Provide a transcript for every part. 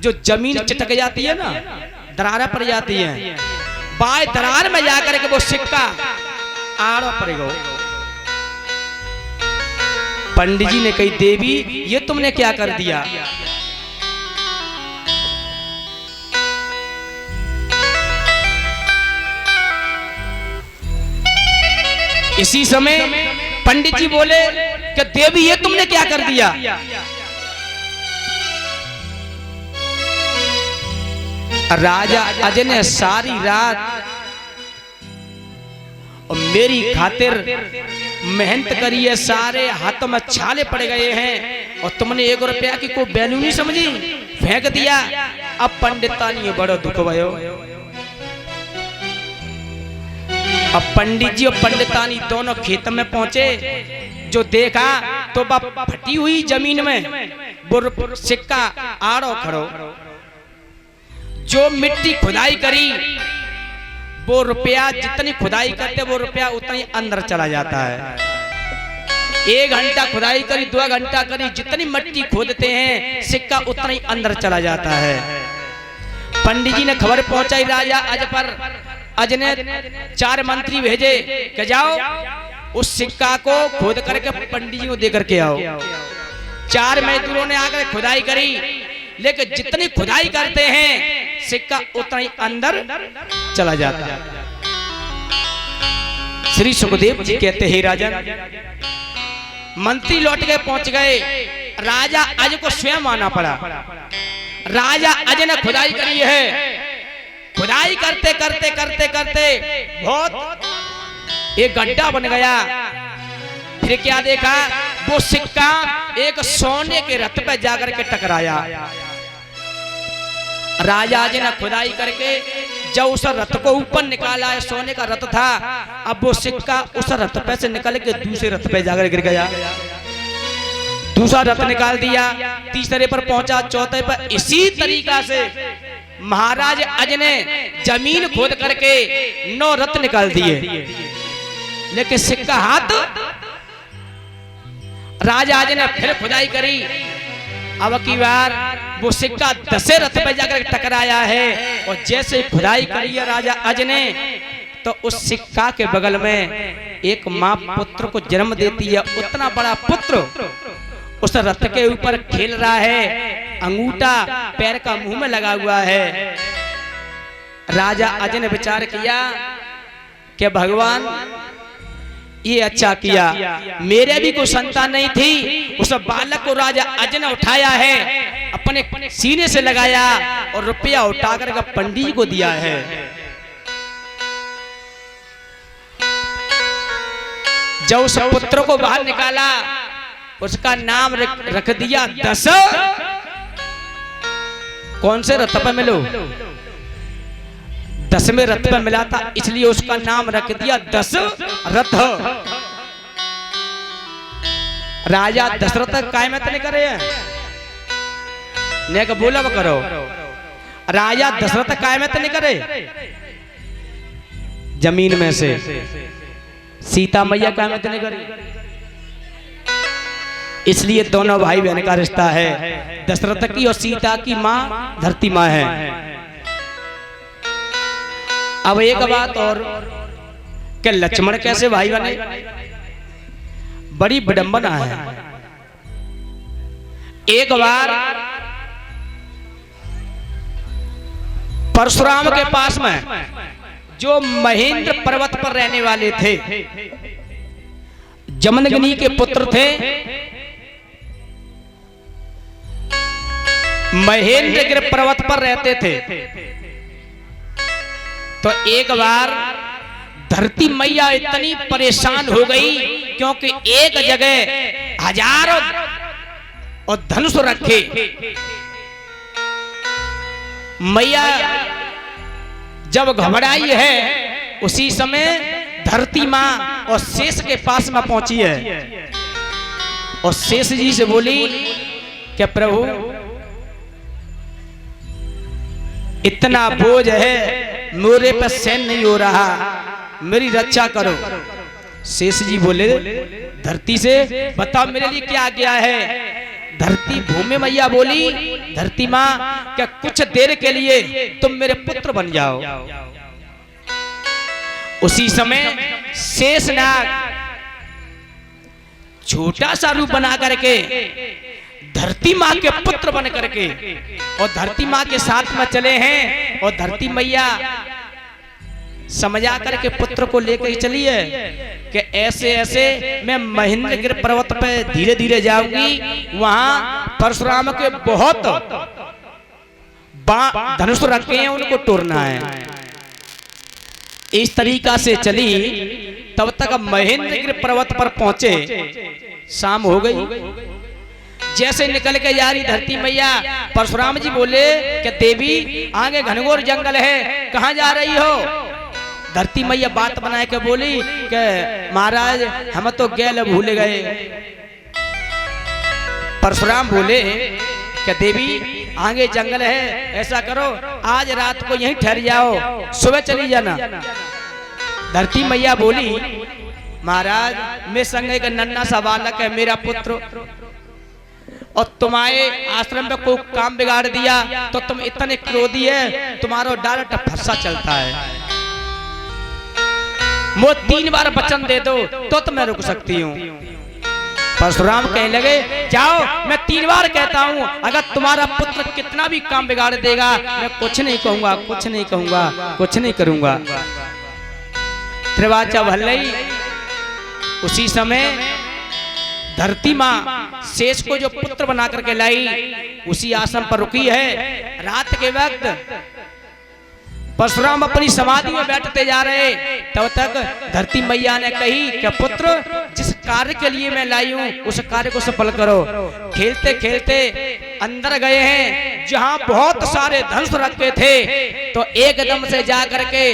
जो जमीन चिटक जाती है ना, दरारा पड़ जाती है, बाएं दरार में जाकर के वो सिक्का आड़ा पड़ेगा। पंडित जी ने कही, देवी ये तुमने क्या कर दिया? इसी समय पंडित जी बोले कि देवी ये तुमने क्या कर दिया? राजा अजय ने सारी रात और मेरी खातिर मेहनत करी है, सारे हाथों में छाले पड़ गए हैं और तुमने 1 रुपया की कोई वैल्यू नहीं समझी, फेंक दिया। अब पंडितानी बड़ा दुख भयो। अब पंडित जी और पंडितानी दोनों खेत में पहुंचे, जो देखा तो फटी हुई जमीन में वो सिक्का आड़ो खड़ो। जो मिट्टी खुदाई करी वो रुपया, जितनी खुदाई करते वो रुपया उतना ही अंदर चला जाता है। 1 घंटा खुदाई करी, 2 घंटा करी, जितनी मिट्टी खोदते हैं सिक्का उतना ही अंदर चला जाता है। पंडित जी ने खबर पहुंचाई राजा अज पर। अज ने 4 मंत्री भेजे कि जाओ उस सिक्का को खोद करके पंडित जी को दे करके आओ। 4 मजदूरों ने आकर खुदाई करी, लेकिन जितनी खुदाई करते हैं सिक्का उतना ही अंदर चला जाता है। श्री सुखदेव जी कहते हैं, राजन मंत्री लौट गए, पहुंच गए, राजा अज को स्वयं आना पड़ा। राजा अज ने खुदाई करी है, खुदाई करते करते करते करते बहुत एक गड्ढा बन गया। फिर क्या देखा, वो सिक्का एक सोने के रथ पे जाकर के टकराया। राजा जी ने खुदाई करके जब उस रथ को ऊपर निकाला है, सोने का रथ था, अब वो सिक्का उस रथ पे से निकल के दूसरे रथ पे जाकर गिर गया। दूसरा रथ निकाल दिया, तीसरे पर पहुंचा, चौथे पर। इसी तरीका से महाराज अज ने जमीन खोद करके 9 रथ निकाल दिए, लेकिन सिक्का हाथ। राजा अज ने फिर खुदाई करी, अब की बार वो सिक्का 10 रथ पे जाकर टकराया है। और जैसे खुदाई करी है राजा अज ने, तो उस सिक्का के बगल में एक माँ पुत्र को जन्म देती है। उतना बड़ा पुत्र उस रथ के ऊपर खेल रहा है, अंगूठा पैर का मुंह में लगा हुआ है। राजा अज ने विचार किया कि भगवान ये अच्छा किया, मेरे भी कोई संतान नहीं थी, उस बालक को राजा अज ने उठाया है, अपने सीने से लगाया और रुपया उठाकर के पंडित जी को दिया है। जब उस पुत्र को बाहर निकाला, उसका नाम रख दिया 10। कौन से रथ पे मिलो? 10वें रथ पे मिला था, इसलिए उसका नाम रख दिया 10 रथ। राजा दशरथ कायमत नहीं करे, ने का बोला करो, राजा दशरथ कायमत नहीं करे। जमीन में से सीता मैया कायमत नहीं करी, इसलिए दोनों भाई बहन का रिश्ता है। दशरथ की और सीता की माँ धरती माँ है। अब एक बात और, कि लक्ष्मण कैसे भाई बने? बड़ी विडंबना है। एक बार परशुराम के पास में जो महेंद्र पर्वत पर रहने वाले थे, जमदग्नि के पुत्र थे, महेंद्रगिरि पर्वत पर रहते थे। तो एक बार धरती मैया इतनी परेशान हो गई, क्योंकि एक जगह हजारों और धनुष रखे। मैया जब घबराई है, उसी समय धरती माँ और शेष के पास में पहुंची है और शेष जी से बोली कि प्रभु इतना बोझ है, मेरे पर सहन नहीं हो रहा, मेरी रक्षा करो। शेष जी बोले धरती से, बताओ मेरे लिए क्या गया है? धरती भूमि मैया बोली, धरती माँ क्या कुछ देर के लिए तुम मेरे पुत्र बन जाओ। उसी समय शेषनाग छोटा सा रूप बना करके धरती माँ के पुत्र बन करके और धरती माँ के साथ में चले हैं। और धरती मैया समझा करके पुत्र को लेकर चली है कि ऐसे ऐसे मैं महेंद्रगिरि पर्वत पे धीरे धीरे जाऊंगी, वहां परशुराम के बहुत धनुष रखे हैं, उनको तोड़ना है। इस तरीका से चली, तब तक महेंद्रगिरि पर्वत पर पहुंचे, शाम हो गई। जैसे निकल के जा रही धरती मैया, परशुराम जी बोले कि देवी आगे घनघोर जंगल है, कहाँ जा रही हो? धरती मैया बात बनाए के बोली कि महाराज हम तो गैल भूल गए। परशुराम बोले कि देवी आगे जंगल है, ऐसा करो आज रात को यहीं ठहर जाओ, सुबह चली जाना। धरती मैया बोली महाराज मैं संग एक नन्हा सा बालक है, मेरा पुत्र, और तुम्हारे आश्रम में कोई काम बिगाड़ दिया तो तुम इतने क्रोधी है, तुम्हारा डायरेक्ट फंसा चलता है। वो 3 बार वचन दे दो तो मैं रुक सकती हूँ। परशुराम कहने लगे जाओ, मैं 3 बार कहता हूँ, अगर तुम्हारा पुत्र कितना भी काम बिगाड़ देगा मैं कुछ नहीं कहूंगा, कुछ नहीं कहूंगा, कुछ नहीं करूंगा। त्रिवाचा भल्लई उसी समय धरती माँ शेष को जो पुत्र बना करके लाई उसी आश्रम पर रुकी है। रात के वक्त परशुराम अपनी समाधि में बैठते जा रहे, तब तक धरती मैया ने कही कि पुत्र जिस कार्य के लिए मैं लाई हूं उस कार्य को सफल करो। खेलते खेलते अंदर गए हैं जहां बहुत सारे धनुष रखे थे, तो एकदम से जा करके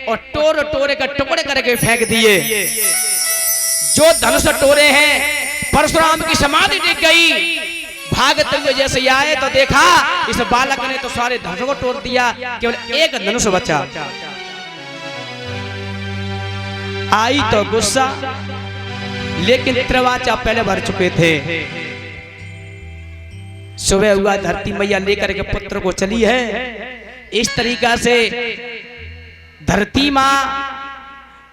और टोर टोरे का टुकड़े करके फेंक दिए। जो धनुष टोरे हैं परशुराम की समाधि दिख गई। भागते हुए जैसे आए तो देखा इस बालक ने तो सारे धनुष को तोड़ दिया, केवल एक धनुष बचा। आई तो गुस्सा, लेकिन त्रिवाचा पहले भर चुके थे। सुबह हुआ, धरती मैया लेकर के पुत्र को चली है। इस तरीका से धरती माँ,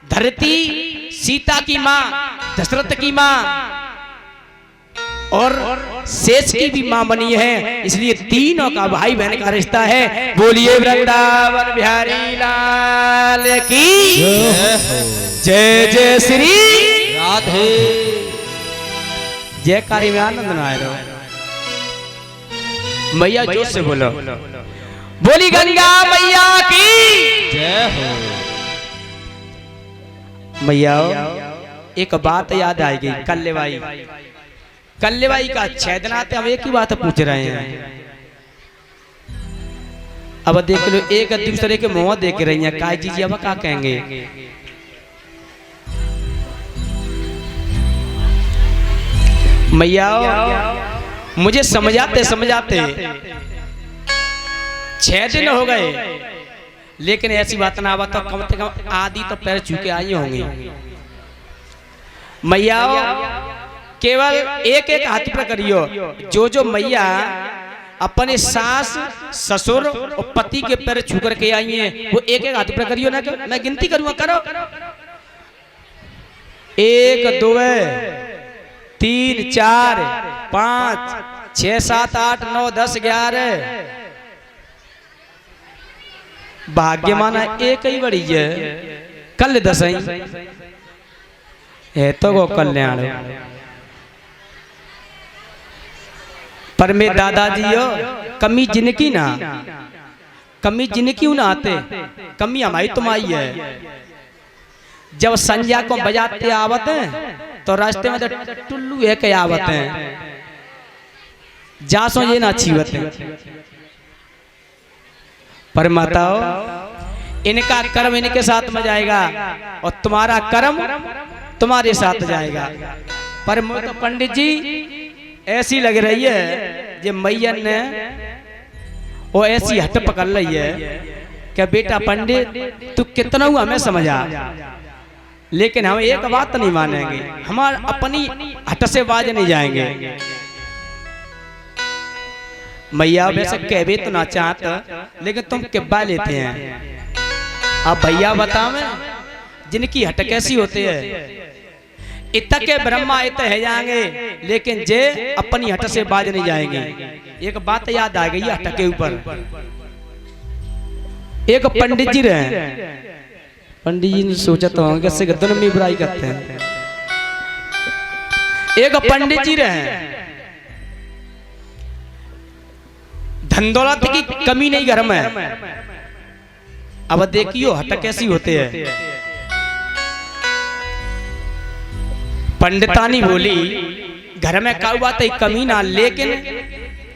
धरती सीता की माँ, दशरथ की माँ और शेष की भी मां बनी है, इसलिए तीनों का भाई बहन का रिश्ता है। बोलिए वृंदावन बिहारी लाल की जय। जय श्री राधे। जयकारी में आनंद न आए रहो। मैया जोर से बोलो, बोली गंगा मैया की जय हो। मैया एक बात याद आएगी, कल्लेबाई का छेदनाते हम एक ही बात पूछ रहे हैं। अब देख लो, एक दूसरे के मुंह देख रही हैं, काय जी अब क्या कहेंगे? मैया मुझे समझाते समझाते 6 दिन हो गए, लेकिन ऐसी बात ना आवा तो कम से कम आधी तो पैर छू के आई होंगी। मैया केवल एक एक हाथ पर करियो। जो मैया अपने सास ससुर और पति के पैर छू करके आई हैं वो एक एक हाथ पर करियो ना। मैं गिनती करूंगा, करो। 1 2 3 4 5 6 7 8 9 10 11। भाग्य माना एक ही बड़ी है, कल 10 है तो वो कल्याण। पर मेरे दादाजी हो कमी जिनकी ना, कमी जिनकी ना आते, कमी हमारी तुम्हारी है। जब संध्या को बजाते आवत हैं तो रास्ते में तो टुल्लू है के आवत हैं, जासो ये ना अच्छी बात है। पर माताओ इनका कर्म इनके साथ में जाएगा और तुम्हारा कर्म तुम्हारे साथ जाएगा। पर मुझे तो पंडित जी ऐसी लग रही है जे मैया ने वो ऐसी हट पकड़ रही है कि बेटा पंडित तू कितना हुआ हमें समझा, लेकिन हम एक बात नहीं मानेंगे, हम अपनी हट से बाज नहीं जाएंगे। मैया वैसे कहवे तो ना चाहता, लेकिन तुम किब्बा लेते हैं। अब भैया बतावे जिनकी हट कैसी होती है, इत के ब्रह्मा इत है जाएंगे, लेकिन जे अपनी हट से बाज नहीं जाएंगे। एक बात याद आ गई हट के ऊपर। एक पंडित जी रहे, पंडित जी ने सोचा तो कैसे गद्दन में बुराई करते हैं। एक पंडित जी रहे, धन दौलत की कमी नहीं घर में। अब देखियो हट कैसी होते हैं। पंडितानी बोली घर में का हुआ तो कमी ना, लेकिन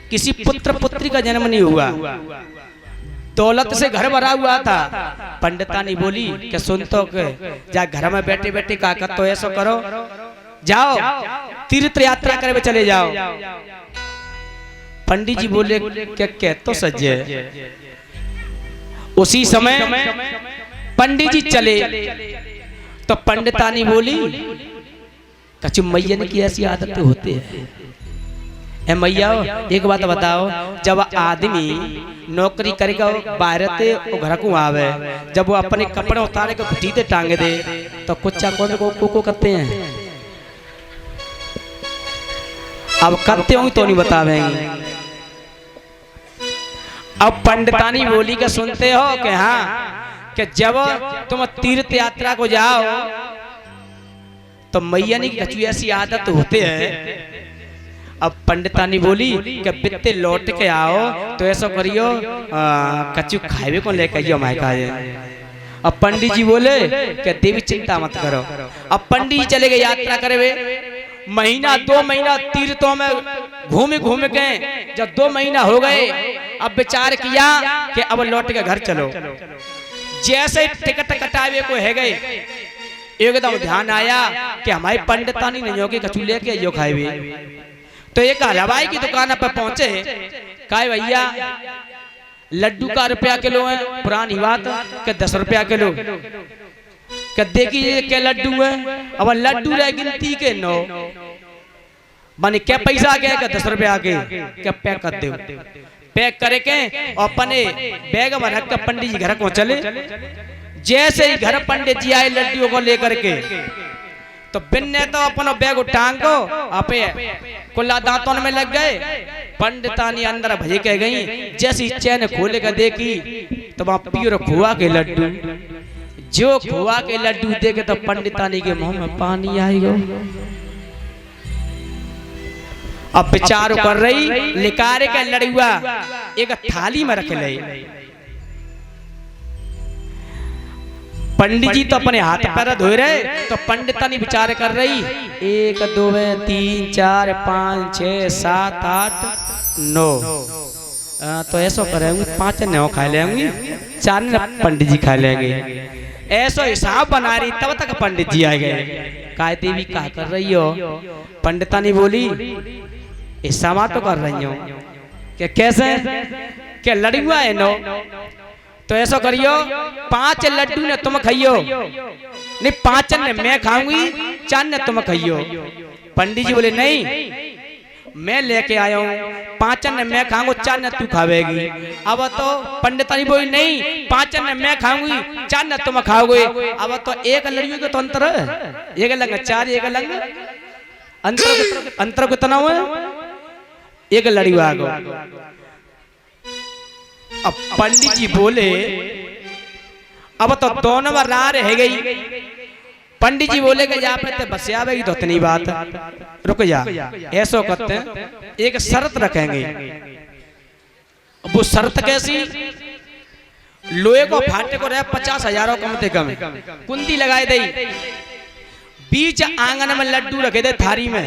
किसी पुत्र पुत्री का जन्म नहीं हुआ, दौलत से घर भरा हुआ था। पंडितानी बोली कि सुन तो के जा घर में बैठे बैठे का कर, तो ऐसा करो जाओ तीर्थ यात्रा करे चले जाओ। पंडित जी बोले क्या तो सज्जे। उसी समय पंडित जी चले तो पंडितानी बोली कछु मैया की ऐसी आदत होती है। मैया एक बात बताओ, जब आदमी नौकरी करेगा बाहर ते घर को आवे, जब वो अपने कपड़े उतारे के घुटी ते टांगे दे तो कुछ कौन को करते हैं। अब करते होंगे तो नहीं बतावेंगे। अब पंडितानी बोली के सुनते हो कि हाँ कि जब तुम तीर्थ यात्रा को जाओ तो मैया की कछु ऐसी आदत होते हैं। अब पंडितानी बोली कि बित्ते लौट के आओ तो ऐसा करियो कछु खावे को लेकर आइयो हमारे का। अब पंडित जी बोले कि देवी चिंता मत करो। अब पंडित जी चले गए यात्रा करे, महीना 2 महीना तीर्थों में घूम घूम के जब 2 महीना हो गए, अब विचार किया कि अब लौट के घर चलो। जैसे टिकट कटावे को है गए, एकदम ध्यान आया कि हमारी पंडितानी नहीं होगी कछु लेके जो खाए। तो एक हलवाई की दुकान पर पहुंचे, कहे भैया लड्डू का रुपया किलो है, पुरानी बात के 10 रुपया किलो। क्या देखिए क्या लड्डू है, अब लड्डू रह गिनती के 9 माने क्या पैसा क्या 10 रुपया के क्या पैक कर दो। पैक करे के अपने बैग में रख कर पंडित जी घर को चले। जैसे ही घर पंडित जी आए लड्डू को लेकर के, तो बिन्ने तो अपना बैग टांग को आपे कुल्ला दांतों में लग गए। पंडितानी अंदर भजे के गई, जैसी चैन खोले कर देखी तो वहां प्योर खोआ के लड्डू। जो खोआ के लड्डू देखे तो पंडितानी के मुंह में पानी आएगा। अब विचार कर रही, लिकारे के लड़ुआ एक थाली में रख ले। पंडित जी तो अपने हाथ पैर धो रहे, तो पंडितानी विचार कर रही 1 2 3 4 5 6 7 8 9। तो ऐसा करेंगे 5 ने खा लेंगे, 4 ने पंडित जी खा लेंगे। ऐसा हिसाब बना रही, तब तक पंडित जी आ गए। काय देवी क्या कर रही हो? पंडितानी बोली हिसाब तो कर रही हो क्या, कैसे क्या लड़ुआ है 9। तो ऐसा करियो 5 लड्डू ने तुम खाइयो, नहीं 5 ने मैं खाऊंगी, 4 ने तुम खाइयो। पंडित जी बोले नहीं मैं लेके आया हूँ, 5 ने मैं खाऊंगा, 4 ने तू खावेगी। अब तो पंडितानी बोली नहीं 5 ने मैं खाऊंगी, 4 ने तुम खाओगे। अब तो एक लड़ियों के तो अंतर है, एक लंग 4 एक लंग अंतर कितना हुआ, एक लड़ी आ गो। अब पंडित जी बोले अब तो दोनों में राह रह गई। पंडित जी बोले कि यहाँ पे बस आवेगी तो इतनी बात, रुक जा। ऐसा करते हैं एक शर्त रखेंगे। वो शर्त कैसी, लोहे को फाटे को रहे 50,000 कम से कम, कुंडी लगाए दे, बीच आंगन में लड्डू रखे दे थारी में।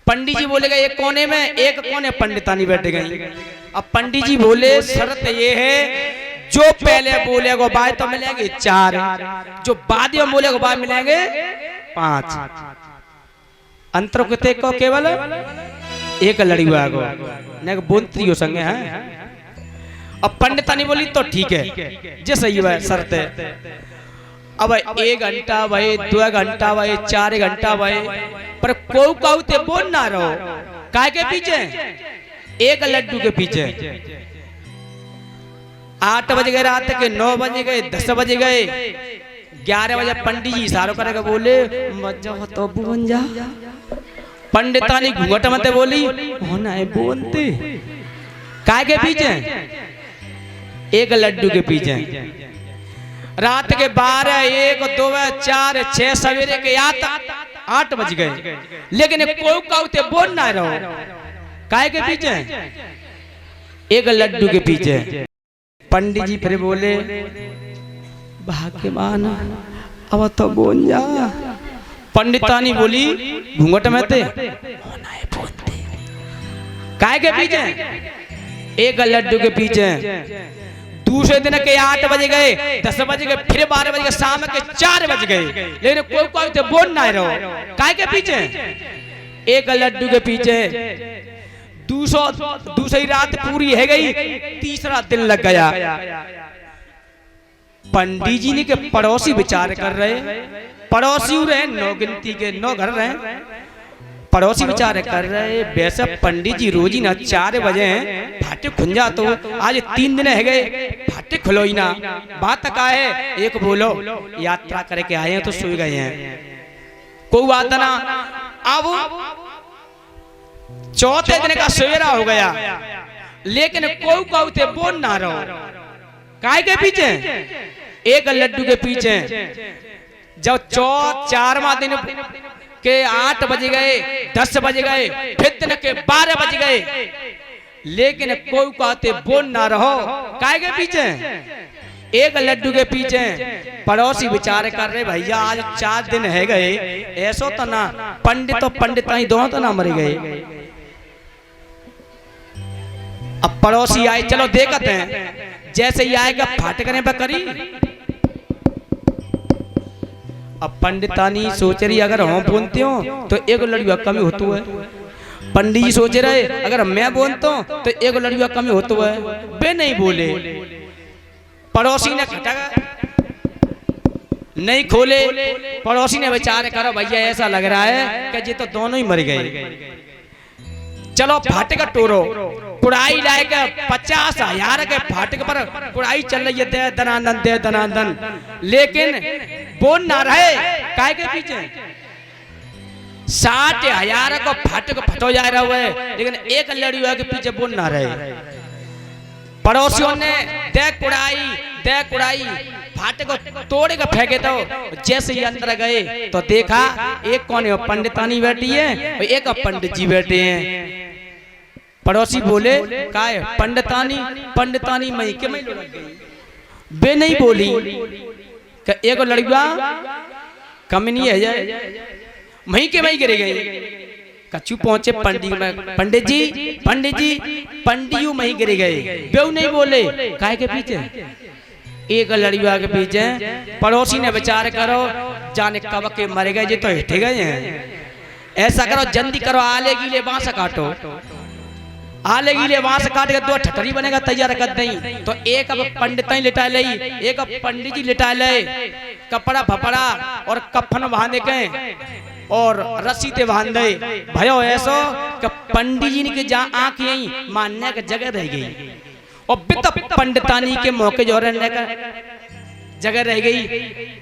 पंडित जी बोलेगा एक कोने में, एक कोने पंडितानी बैठ गई। अब पंडित जी बोले शर्त ये है जो पहले बोलेगा बाय तो मिलेंगे 4, जो बाद में बोलेगा बाय मिलेंगे 5। अंतर कितने को केवल एक लड़ी हुआ गो न बोंत्री हो संगे हैं। अब पंडितानी बोली तो ठीक है जे सही है शर्त है। अब 1 घंटा भाई 2 घंटा भाई 4 घंटा भाई, पर को ते बोल ना रहो काय के पीछे एक लड्डू के पीछे 8 बज गए, रात के 9 बज गए, 10 बज गए, 11 बजे पंडित जी इशारों करके बोले मजा तो बोन जा। पंडितानी घूंघट मत बोली होना है बोलते काय के पीछे एक लड्डू के पीछे। रात के 12, 1, 2, 4, 6 सवेरे के 8 बज गए, लेकिन कोई काउते बोल ना रहो काय के पीछे एक लड्डू के पीछे। पंडित जी फिर बोले भाग्यवान अब तो बोल जा। पंडितानी बोली घूंघट में थे होना है बोलते काय के पीछे एक लड्डू के पीछे। दूसरे दिन के 8 बज गए, 10 बज गए, फिर 12 बज गए, शाम के 4 बज गए, लेकिन कोई तो बोल ना रहो काय के पीछे एक लड्डू के पीछे। दूसरी रात पूरी है गई, तीसरा दिन लग गया। पंडित जी ने के पड़ोसी विचार कर रहे, पड़ोसी रहे 9 गिनती के 9 घर रहे, पड़ोसी विचार कर रहे वैसे पंडित जी रोज ही ना 4 बजे फाटे खुल जा, तो आज 3 दिन है गए फाटे खुलो ही ना। बात का है एक बोलो यात्रा करके आए हैं तो सो गए हैं, कोई बात ना। अब चौथे दिन का सवेरा हो गया, लेकिन कोई कहते बोल ना रहो काय के पीछे एक लड्डू के पीछे। जब 4वां दिन के 8 बज गए, 10 बज गए, फिर दिन के 12 बज गए, लेकिन कोई कहते बोल ना रहो काय के पीछे एक लड्डू के पीछे। पड़ोसी विचार कर रहे भैया आज 4 दिन है गए, ऐसो तो ना पंडित तो पंडित ही दोनों तो ना मर गए। अब पड़ोसी आए, चलो देखते हैं, जैसे ही आएगा फाटकने पर करी। अब पंडितानी सोच रही अगर हम बोलते हो तो एक लड़ुआ कमी होती है। पंडित जी सोच रहे अगर मैं बोलता हूं तो एक लड़ुआ कमी होती है, वे नहीं बोले। पड़ोसी ने खटका नहीं खोले, पड़ोसी ने विचार करो भैया ऐसा लग रहा है कि ये तो दोनों ही मर गए, चलो फाटक टोरो। कुड़ाई लाएगा 50,000 के फाटक पर कुड़ाई चल रही है, दे दनादन दे दनादन, लेकिन बोल ना रहे काय के पीछे 60,000 को फाटक फटो जा रहा है, लेकिन एक लड़ुआ के पीछे बोल ना रहे। पड़ोसियों ने दे कुड़ाई फाटक को तोड़े का फेंके, तो जैसे ही अंदर गए तो देखा एक कोने पंडितानी बैठी है और एक पंडित जी बैठे हैं। पड़ोसी बोले काय पंडितानी मई के मई लुढ़क गई, बे नहीं बोली कि एक लड़का कम नहीं है मई के मई गिर गई। कछु पहुंचे पंडित जी मई गिर गए, बेऊ नहीं बोले काय के पीछे एक लड़ुआ के पीछे। पड़ोसी ने विचार करो जाने कब के मर गए, तो हिटे गए हैं, ऐसा करो जल्दी करो आले गीले बांस काटो, आले गीले बांस काट के 2 ठटरी बनेगा तैयार कर दई। तो एक अब पंडित लिटा ले, एक अब पंडित जी लिटा ले, कपड़ा फपड़ा और कफन बांधे के और रस्सी ते बांध दे। भयो ऐसो कि पंडित जी के जहाँ आंख यही मानने की जगह रह गई, और बित पंडितानी के मौके जो रहने का जगह रह गई।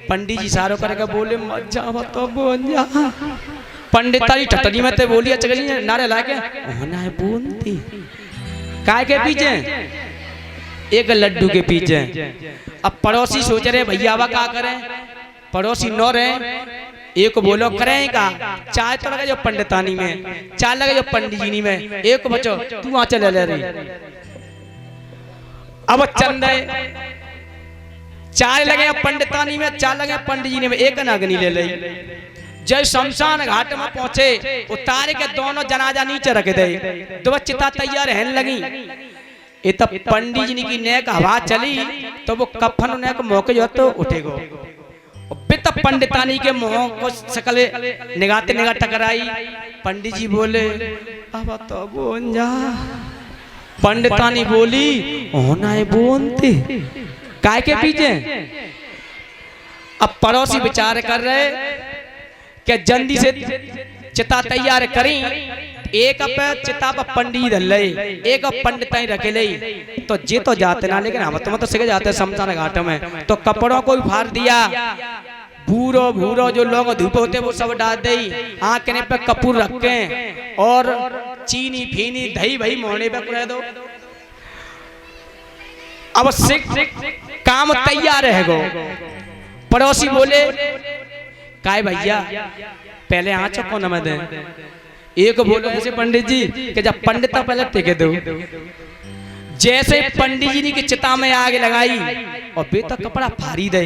पंडित जी सारो करके बोले मजा तो बोल जा। पंडितानी ठटनी में ते बोली चली नारे लाके होना है बोलती काय के पीछे एक लड्डू के पीछे। अब पड़ोसी सोच रहे भैया अब क्या करें, पड़ोसी नो रहे, एक बोलो करें का चाय तो लगे जो पंडितानी में, चाय लगे जो पंडित जी में, एक बचो तू वहां चले ले रही। अब चल रहे चाय लगे पंडितानी में, चाय लगे पंडित जी में, एक नागनी ले ली। जय शमशान घाट में पहुंचे, उतारे के दोनों जनाजा नीचे रख दे, तो चिता तैयार रहने लगी। ये तब पंडित जी की नेक हवा चली तो वो कफन नेक मौके जो तो उठेगो। बित पंडितानी के मुंह को सकले निगाहते निगाह टकराई। पंडित जी बोले अब तो बोल जा। पंडितानी बोली होना है बोलते काय के पीछे। अब पड़ोसी विचार कर रहे कि जल्दी से चिता तैयार करी, एक पे चिता पर पंडित धल्ले एक पंडित रखे ले तो जे तो जाते ना, लेकिन हम तो सिख जाते शमशान घाट में। तो कपड़ों को भी फाड़ दिया, भूरो भूरो जो लोग धूप होते वो सब डाल दे, आंखने पे कपूर रखे और चीनी फीनी दही भाई मोहने पे कर दो। अब सिख काम तैयार है गो। पड़ोसी बोले काय भैया पहले आँचो को न दे। एक बोलो जैसे पंडित जी कि जब पंडित पहले टेके दो। जैसे पंडित जी ने की चिता में आग लगाई और बेटा कपड़ा फाड़ी दे।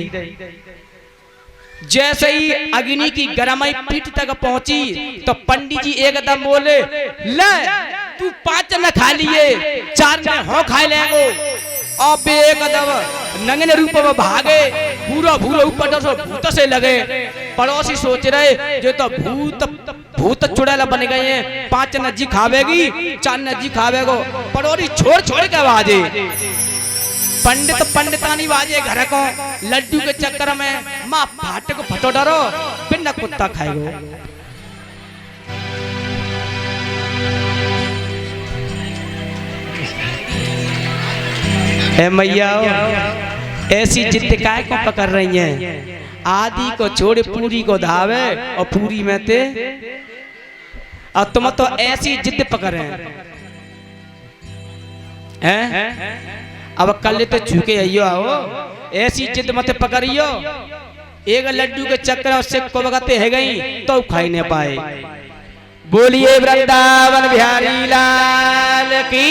जैसे ही अग्नि की गरमाई पीठ तक पहुंची तो पंडित जी एकदम बोले ले तू 5 न खा लिए 4 न हो खा लेगो। अब एकदम नंगे रूप में भागे, पूरा भूरा ऊपर तो भूत से लगे। पड़ोसी सोच रहे जो तो भूत चुड़ैल बन गए हैं, 5 नज्जी खावेगी 4 नज्जी खावेगो। पड़ोसी छोड़ छोड़ के बाजे, पंडित पंडितानी बाजे घर को लड्डू के चक्कर में माँ फाटे को फटो डरो पिंड कुत्ता खाएगो। मैया ऐसी जिद काय को पकड़ रही हैं? आदि को छोड़ पूरी को धावे और पूरी में ते और तुम तो ऐसी जिद पकड़े हैं। अब कल तो झुके आइयो आओ, ऐसी जिद मत पकड़ियो। एक लड्डू के चक्कर से को बगते है गई तो खाई नहीं पाए। बोलिए वृंदावन बिहारी लाल की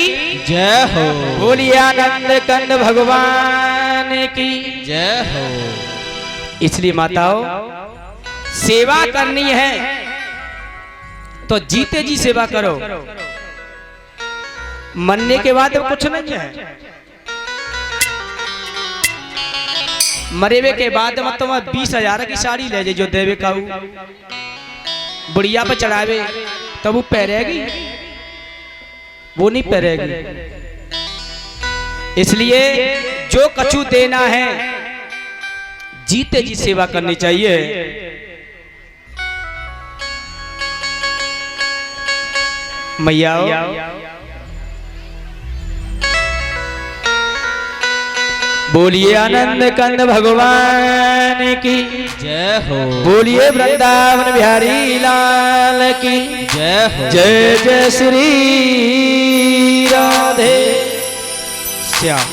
जय हो। बोलिए आनंद कंद भगवान की जय हो। इसलिए माताओं सेवा करनी है तो जीते जी सेवा करो, मरने के बाद कुछ नहीं है। मरेवे के बाद मत तुम 20,000 की साड़ी ले जो देवे का बुढ़िया पे चढ़ावे तब वो पहरेगी, वो नहीं पहरेगी। इसलिए जो कछु देना है जीते जी सेवा करनी चाहिए। मैया बोलिए आनंद कंद भगवान की जय हो। बोलिए वृंदावन बिहारी लाल की जय हो। जय जय श्री राधे श्याम।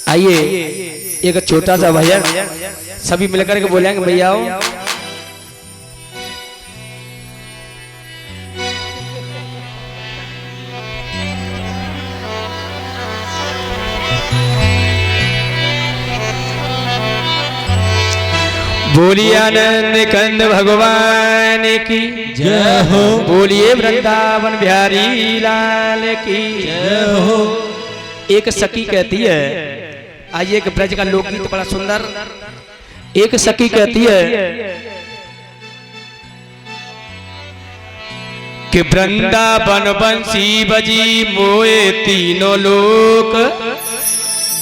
आइए एक छोटा सा भजन सभी मिलकर के बोलेंगे भैया। बोलिए आनंद कंद भगवान की जय हो। बोलिए वृंदावन बिहारी लाल की जय हो। एक सखी कहती है, आज एक ब्रज का लोकगीत बड़ा सुंदर। एक सखी कहती है कि वृंदावन बंसी बजी मोए तीनों लोक,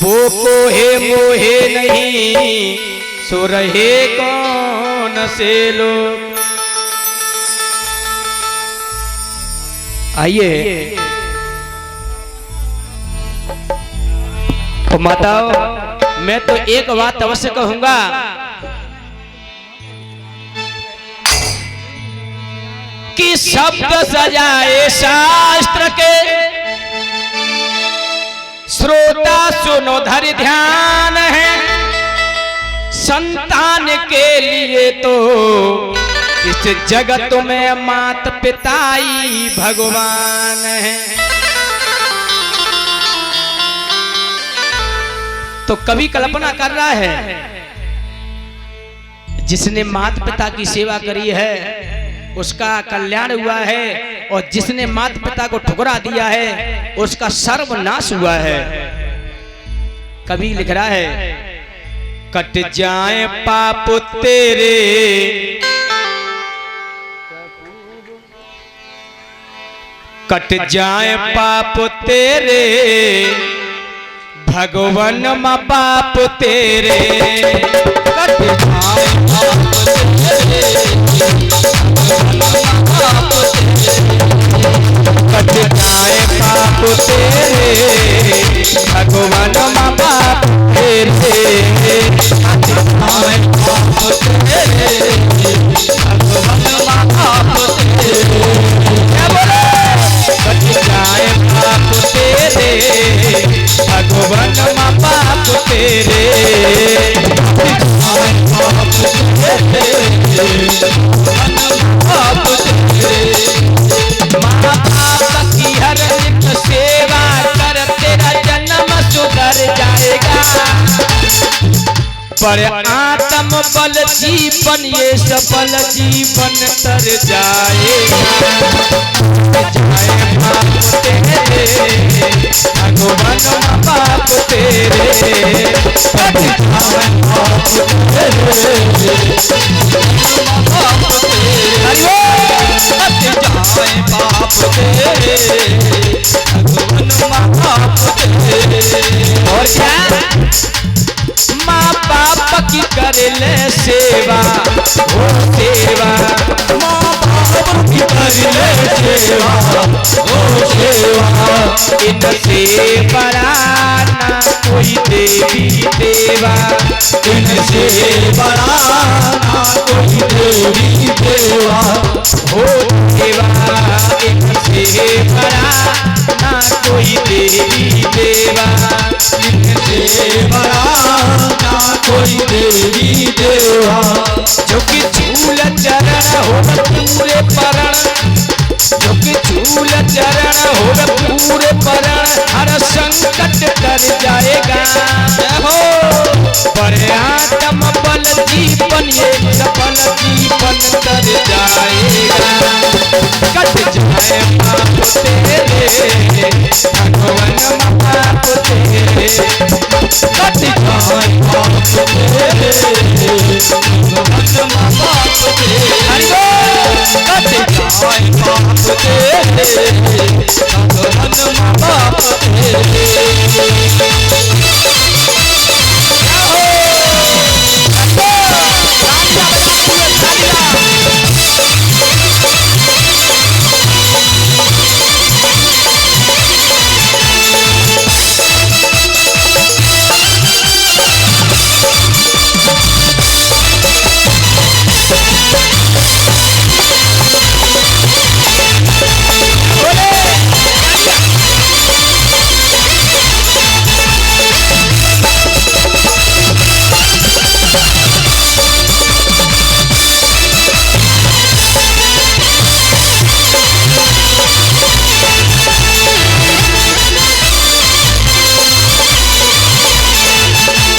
वो मोहे नहीं सो रहे कौन से लोग। आइए तो माताओं मैं तो एक बात अवश्य कहूंगा कि शब्द सजाए शास्त्र के, श्रोता सुनो धर ध्यान है। संतान के लिए तो इस जगत में मात पिताई भगवान है। तो कवि कल्पना कर रहा है जिसने माता पिता की सेवा करी है उसका कल्याण हुआ है, और जिसने माता पिता को ठुकरा दिया है उसका सर्वनाश हुआ है। कवि लिख रहा है कट जाए पाप तेरे, कट जाए पाप तेरे, भगवान माँ बाप तेरे। कट जाए पाप तेरे, भगवान माँ बाप तेरे। जाए पाप तेरे भगवान माँ बाप तेरे, कट जाए पाप तेरे भगवान माँ बाप तेरे, क्या बोले, कट जाए पाप तेरे भगवान माँ बाप तेरे, कट जाए पाप तेरे भगवान माँ बाप तेरे। माँ बाप की हर एक सेवा कर तेरा जन्म सुधर जाएगा, पर आत्म बल जीवन ये सफल जीवन तर जाएगा, जाए बाप तेरे भगवान माँ बाप तेरे, जाए बाप तेरे बाप तेरे, जाए बाप तेरे भगवान माँ बाप तेरे। और क्या माँ बाप की कर ले सेवा, ओ सेवा, माँ बाप की कर ले सेवा, ओ सेवा, इनसे बड़ा ना कोई देवी देवा, इनसे बड़ा ना कोई देवी देवा, हो देवा, इनसे बड़ा ना कोई देवी देवा, इनसे बड़ा ना कोई देवी देवा, जो कि झूल चरण हो पूरे परण, जो कि झूल चरण हो पूरे परण, हर संकट कर जाएगा, हो पर आत्म बल जीवन ये सफल जीवन कर जाएगा, कट जाए पाप तेरे भगवान माँ बाप तेरे, कट जाए पाप तेरे भगवान माँ बाप तेरे, कट जाए पाप तेरे भगवान माँ बाप तेरे।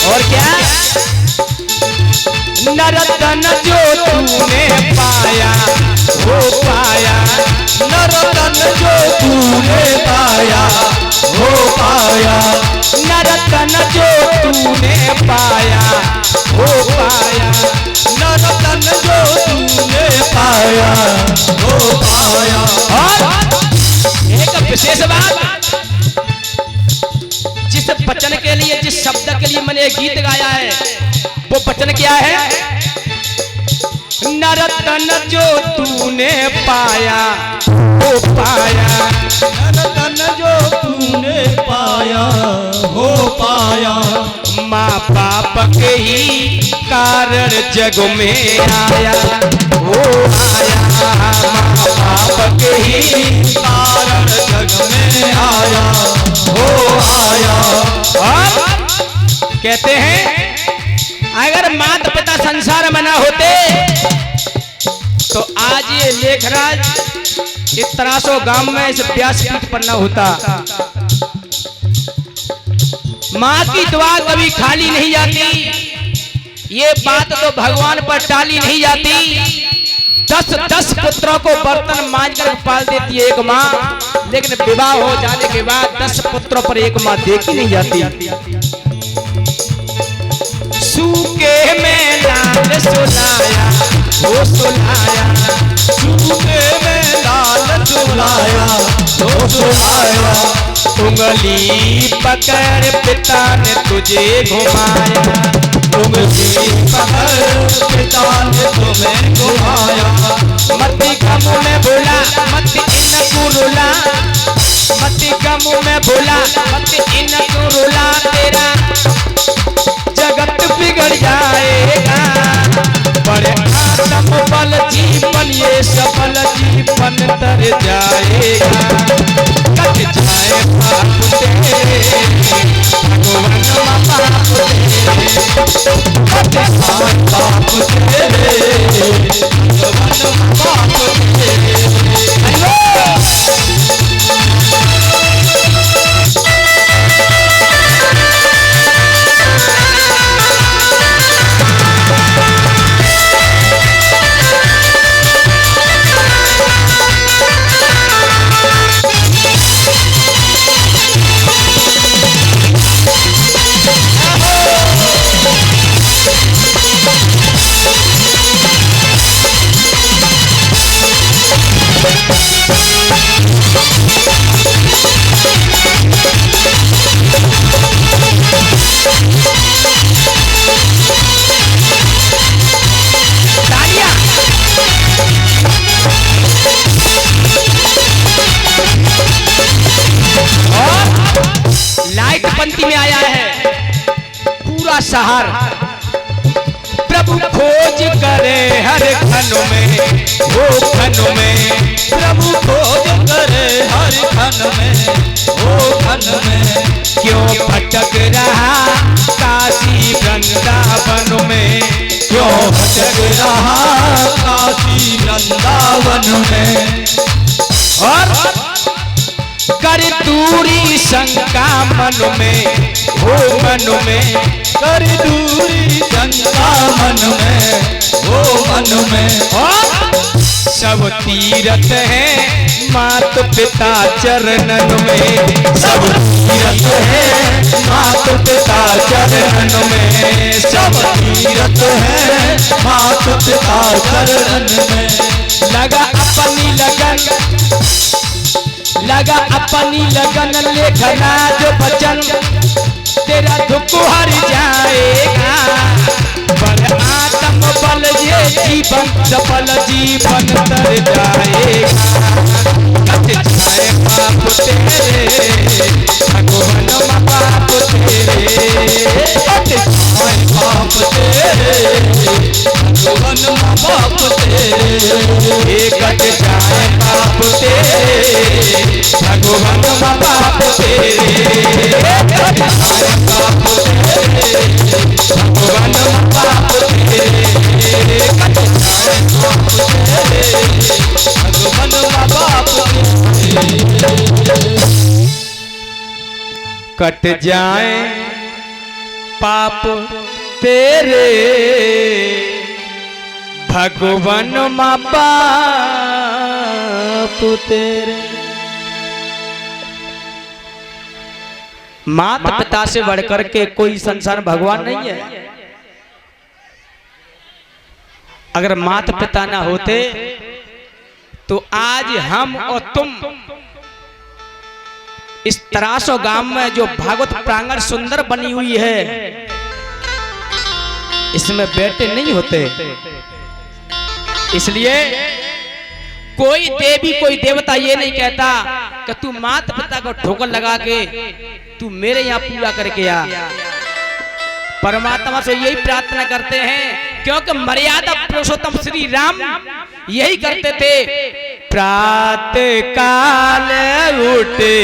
और क्या नरतन जो तूने पाया वो पाया, नरतन जो तूने पाया वो पाया, नरतन जो तूने पाया वो पाया, नरतन जो तूने पाया वो पाया। और एक विशेष बात, जिस वचन के लिए, जिस शब्द के लिए मैंने गीत गाया है, वो वचन क्या है, नरतन जो तूने पाया वो पाया, नरतन जो तूने पाया वो पाया, माँ बाप के ही कारण जग में आया वो आया, माँ बाप के ही कारण जग में आया वो आया। और कहते हैं अगर माता पिता संसार में ना होते तो आज ये लेखराज इस 1300 गांव में इस व्यासपीठ पर न होता। माँ की दुआ कभी खाली नहीं जाती, ये बात तो भगवान पर टाली नहीं जाती। 10 पुत्रों को बर्तन मांझ कर पाल देती है एक माँ, लेकिन विवाह हो जाने के बाद 10 पुत्रों पर एक माँ देखी नहीं जाती। सूखे में लाल सुलाया वो सुलाया, सूखे में लाल सुलाया वो सुलाया, उंगली पकड़ पिता ने तुझे घुमाया, उंगली पकड़ पिता ने तुम्हें घुमाया, मत कम में भूला मत इन कुरुला, मत गम में भूला मत इनको रुला तेरा जगत बिगड़ जाएगा। बड़े आत्म बल जीवन ये सफल जीवन तर जाएगा। कट जाए पाप तेरे भगवान पाप तेरे कट जाए पाप तेरे भगवान पाप तेरे। पंक्ति में आया है पूरा शहर प्रभु खोज करे हर खन में वो खन में प्रभु खोज करे हर खन में वो खन में क्यों भटक रहा काशी वृंदावन में क्यों भटक रहा काशी वृंदावन में। और कर दूरी शंका मन में हो मन में कर दूरी शंका मन में हो मन में। और सब तीरथ है मात पिता चरणन में सब तीरथ है मात पिता चरणन में सब तीरथ है मात पिता चरणन में। लगा अपनी लगन लेखना जो बचन तेरा दुख हर जाएगा। बल आत्म बल ये जीवन सफल जीवन तर जाएगा। कट जाए पाप तेरे भगवान पाप तेरे कट जाए पाप तेरे भगवान पाप तेरे कट जाए पाप तेरे भगवान पाप तेरे कट जाए पाप तेरे भगवान पाप तेरे कट जाए पाप तेरे भगवान पाप तेरे कट जाए पाप तेरे भगवान पाप तेरे। माता पिता से बढ़कर के कोई संसार भगवान नहीं है। अगर माता पिता ना होते तो आज हम और तुम इस तरासो गांव में जो भागवत प्रांगण सुंदर बनी हुई है इसमें बेटे नहीं होते। इसलिए कोई देवी कोई देवता ये नहीं कहता कि तू माता पिता को ठोकर लगा के तू मेरे यहाँ पूजा करके आ। परमात्मा से यही प्रार्थना करते हैं क्योंकि मर्यादा पुरुषोत्तम श्री राम यही करते थे। प्रातः काल उठे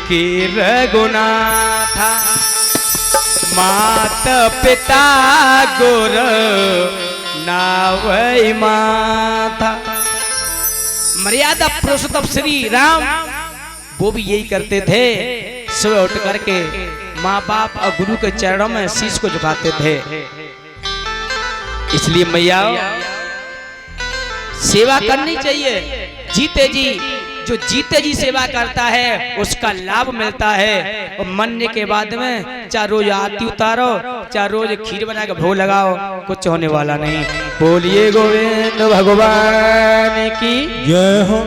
कि रघुनाथा माता पिता गुर नावै माता। मर्यादा पुरुषोत्तम श्री राम वो भी यही करते थे। सुबह उठ करके माँ बाप और गुरु के चरणों में शीश को झुकाते थे। इसलिए मैया सेवा करनी चाहिए। जीते जी जो जीते जी सेवा करता है उसका लाभ मिलता है। और मरने के बाद में चाहे रोज आरती उतारो चाहे रोज खीर बना के भोग लगाओ कुछ होने वाला नहीं। बोलिए गोविंद भगवान की जय हो।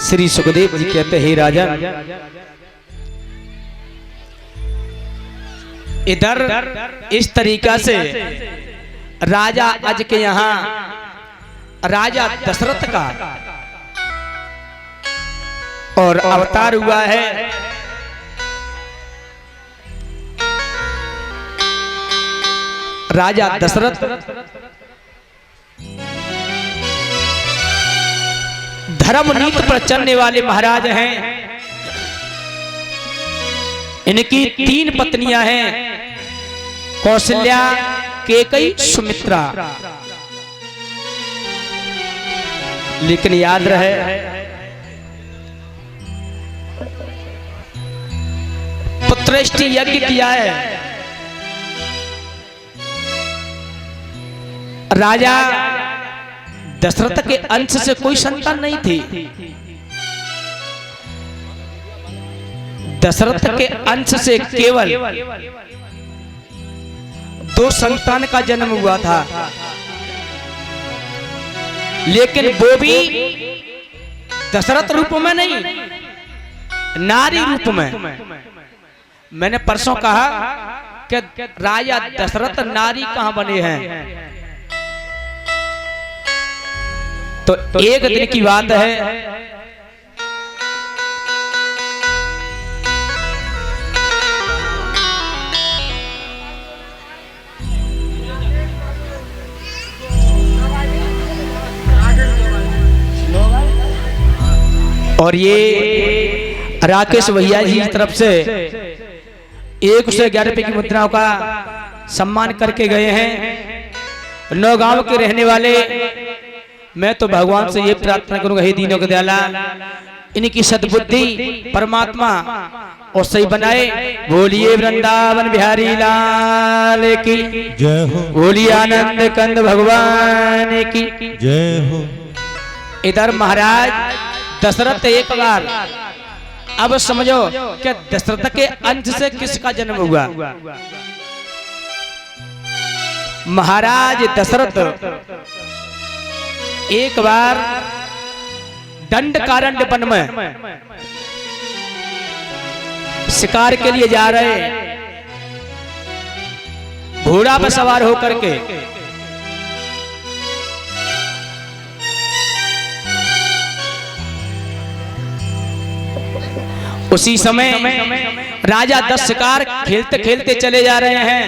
श्री सुखदेव जी कहते हैं राजन इधर इस तरीका से राजा अज के यहाँ राजा दशरथ का और अवतार हुआ है राजा दशरथ। धर्म नीति पर चलने वाले महाराज हैं। इनकी 3 पत्नियां हैं, कौशल्या, केकई, सुमित्रा। लेकिन याद रहे पुत्रेष्टि यज्ञ किया है। राजा दशरथ के अंश से कोई संतान नहीं थी। दशरथ के अंश से केवल 2 संतान का जन्म हुआ था, लेकिन वो भी दशरथ रूप में नहीं, नारी रूप में। मैंने परसों कहा कि राजा दशरथ नारी कहां बने हैं। तो एक दिन की बात है, और ये राकेश भैया जी की तरफ से 111 रुपए की मुद्राओं का सम्मान करके गए हैं। नौगांव के रहने वाले, मैं तो भगवान से ये प्रार्थना करूंगा, हे दीनों के दयाला, इनकी सद्बुद्धि परमात्मा और सही बनाए। बोलिए वृंदावन बिहारी लाल की जय हो, बोलिए आनंद कंद भगवान की जय हो। इधर महाराज दशरथ एक बार, अब समझो कि दशरथ के अंश से किसका जन्म हुआ। महाराज दशरथ एक बार दंडकारण्य वन में शिकार के लिए जा रहे, घोड़ा पर सवार होकर के। उसी समय राजा 10 शिकार खेलते खेलते चले जा रहे हैं।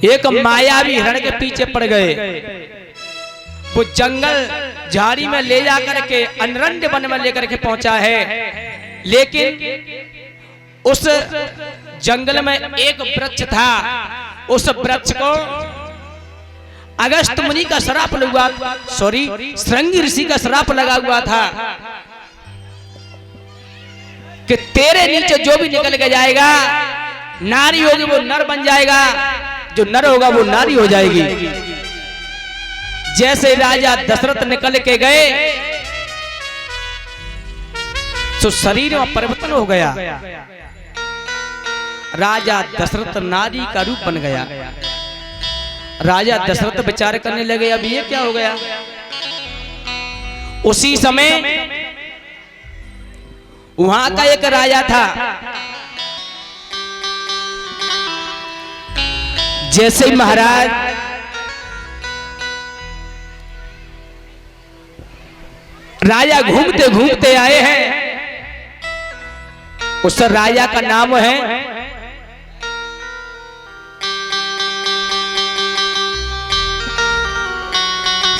एक मायावी हिरण के पीछे पड़ गए। वो जंगल झाड़ी में ले जाकर के अनरण्य वन में लेकर के पहुंचा है, लेकिन उस जंगल में एक वृक्ष था। उस वृक्ष को अगस्त मुनि का श्राप लगा, श्रृंगी ऋषि का श्राप लगा हुआ था कि तेरे नीचे जो भी निकल के जाएगा, नारी होगी वो नर बन जाएगा, जो नर होगा वो नारी हो जाएगी। जैसे राजा दशरथ निकल के गए तो शरीर में परिवर्तन हो गया। राजा दशरथ नारी का रूप बन गया। राजा दशरथ विचार करने लगे, अब ये क्या हो गया। उसी समय वहां का एक राजा था। जैसे ही महाराज राजा घूमते घूमते आए हैं, उस राजा का नाम है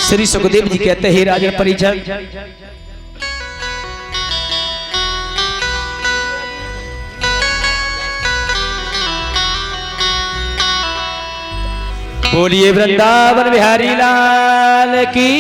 श्री सुखदेव जी। कहते हैं राजन परिचय, बोलिए वृंदावन बिहारी लाल की।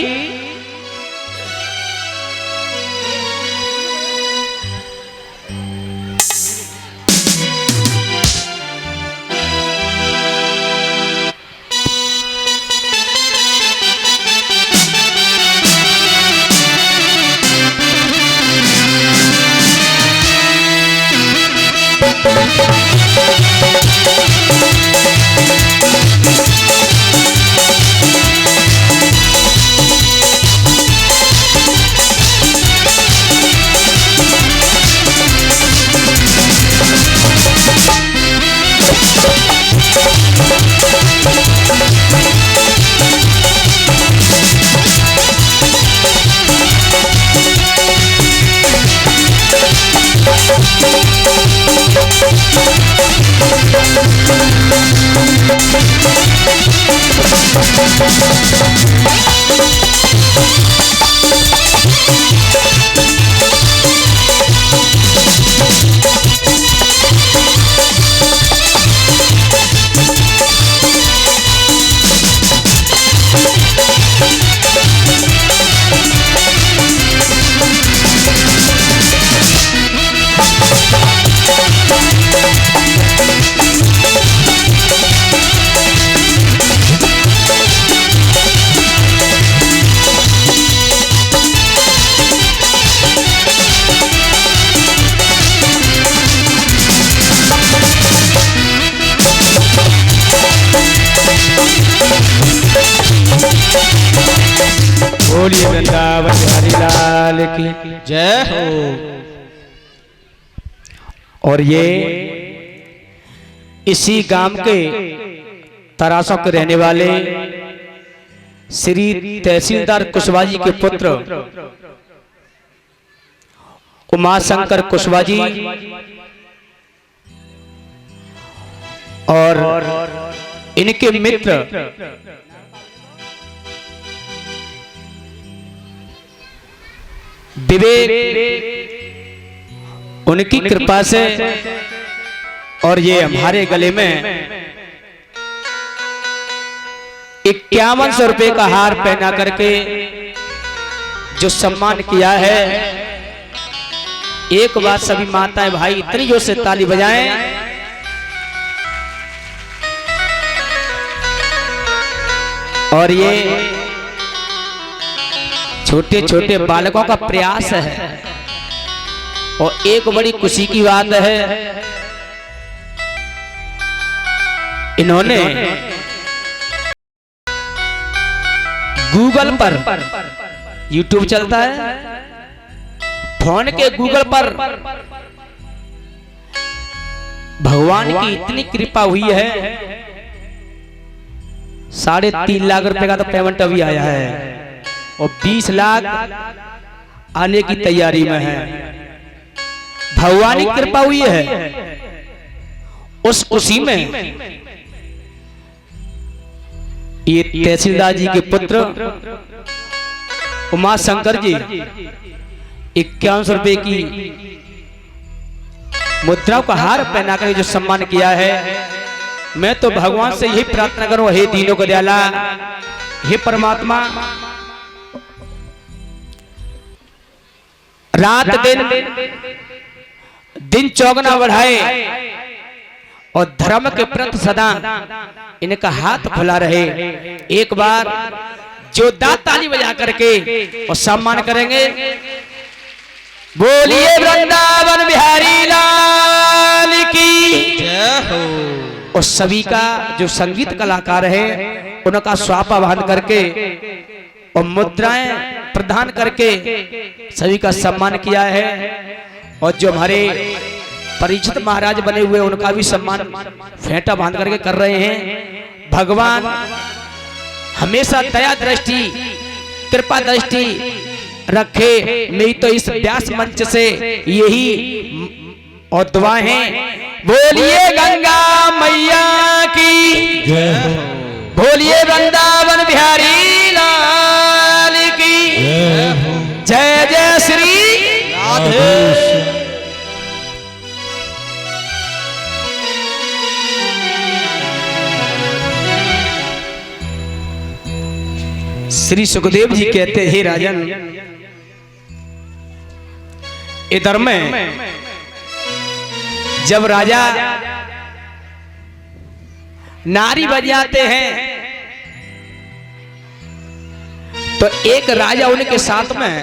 बोलिए वृंदावन बिहारी लाल की जय हो। और ये इसी गांव के तरासों के रहने वाले श्री तहसीलदार कुशवाहा जी के पुत्र उमाशंकर कुशवाहा जी और इनके मित्र विवेक, उनकी कृपा से और ये हमारे गले में 5100 रुपए का हार पहना करके जो सम्मान किया है। एक बार सभी माताएं भाई इतनी जोर से ताली बजाएं। और ये छोटे छोटे बालकों का प्रयास है और एक बड़ी खुशी की बात है, इन्होंने गूगल पर, यूट्यूब चलता है, फोन के गूगल पर भगवान की इतनी कृपा हुई है, 3.5 लाख रुपए का तो पेमेंट अभी आया है और 20 लाख आने की तैयारी में है। भगवान की कृपा हुई है। उस खुशी में ये तहसीलदार जी के पुत्र उमाशंकर जी 5100 रुपए की मुद्राओं का हार पहनाकर जो सम्मान किया है, मैं तो भगवान से यही प्रार्थना करूं, हे दीनों को दयाला, हे परमात्मा, रात दिन चौगुना बढ़ाए और धर्म के प्रति सदा इनका हाथ खुला रहे। एक बार जोरदार ताली बजा करके और सम्मान करेंगे। बोलिए वृंदावन बिहारी लाल की जय हो। और सभी का जो संगीत कलाकार है उनका स्वापा बांध करके और मुद्राएं प्रदान करके सभी का सम्मान किया है। और जो हमारे परीक्षित महाराज बने हुए उनका भी सम्मान फेंटा बांध करके कर रहे हैं। भगवान हमेशा दया दृष्टि, कृपा दृष्टि रखे। नहीं तो इस व्यास मंच से यही और दुआएं, बोलिए गंगा मैया की जय, बोलिए वृंदावन बिहारी लाल की जय। जय श्री राधे। श्री सुखदेव जी कहते हैं, राजन इधर में जब राजा नारी बन जाते हैं तो एक राजा उनके साथ में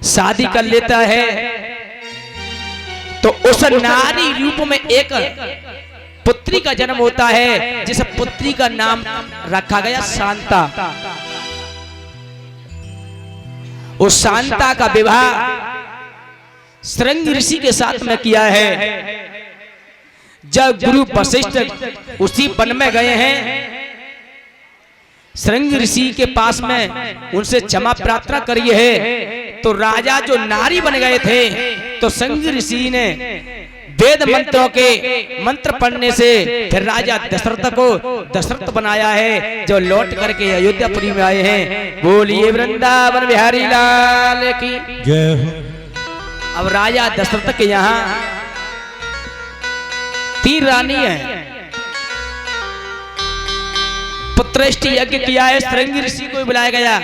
शादी कर लेता है। तो उस नारी रूप में एक पुत्री का जन्म होता है, जिस पुत्री का नाम रखा गया शांता। उस शांता का विवाह श्रृंग ऋषि के साथ में किया है। जब गुरु वशिष्ठ उसी वन में गए हैं, श्रृंग ऋषि के पास में उनसे क्षमा प्रार्थना करी है, तो राजा जो नारी बन गए थे तो श्रृंग ऋषि ने वेद मंत्रों के मंत्र पढ़ने से फिर राजा दशरथ को दशरथ बनाया है, जो लौट करके अयोध्यापुरी में आए हैं। बोलिए वृंदावन बिहारी लाल की जय हो। अब राजा दशरथ के यहाँ 3 रानी है। पुत्रेष्टि यज्ञ किया है, श्रृंगी ऋषि को बुलाया गया।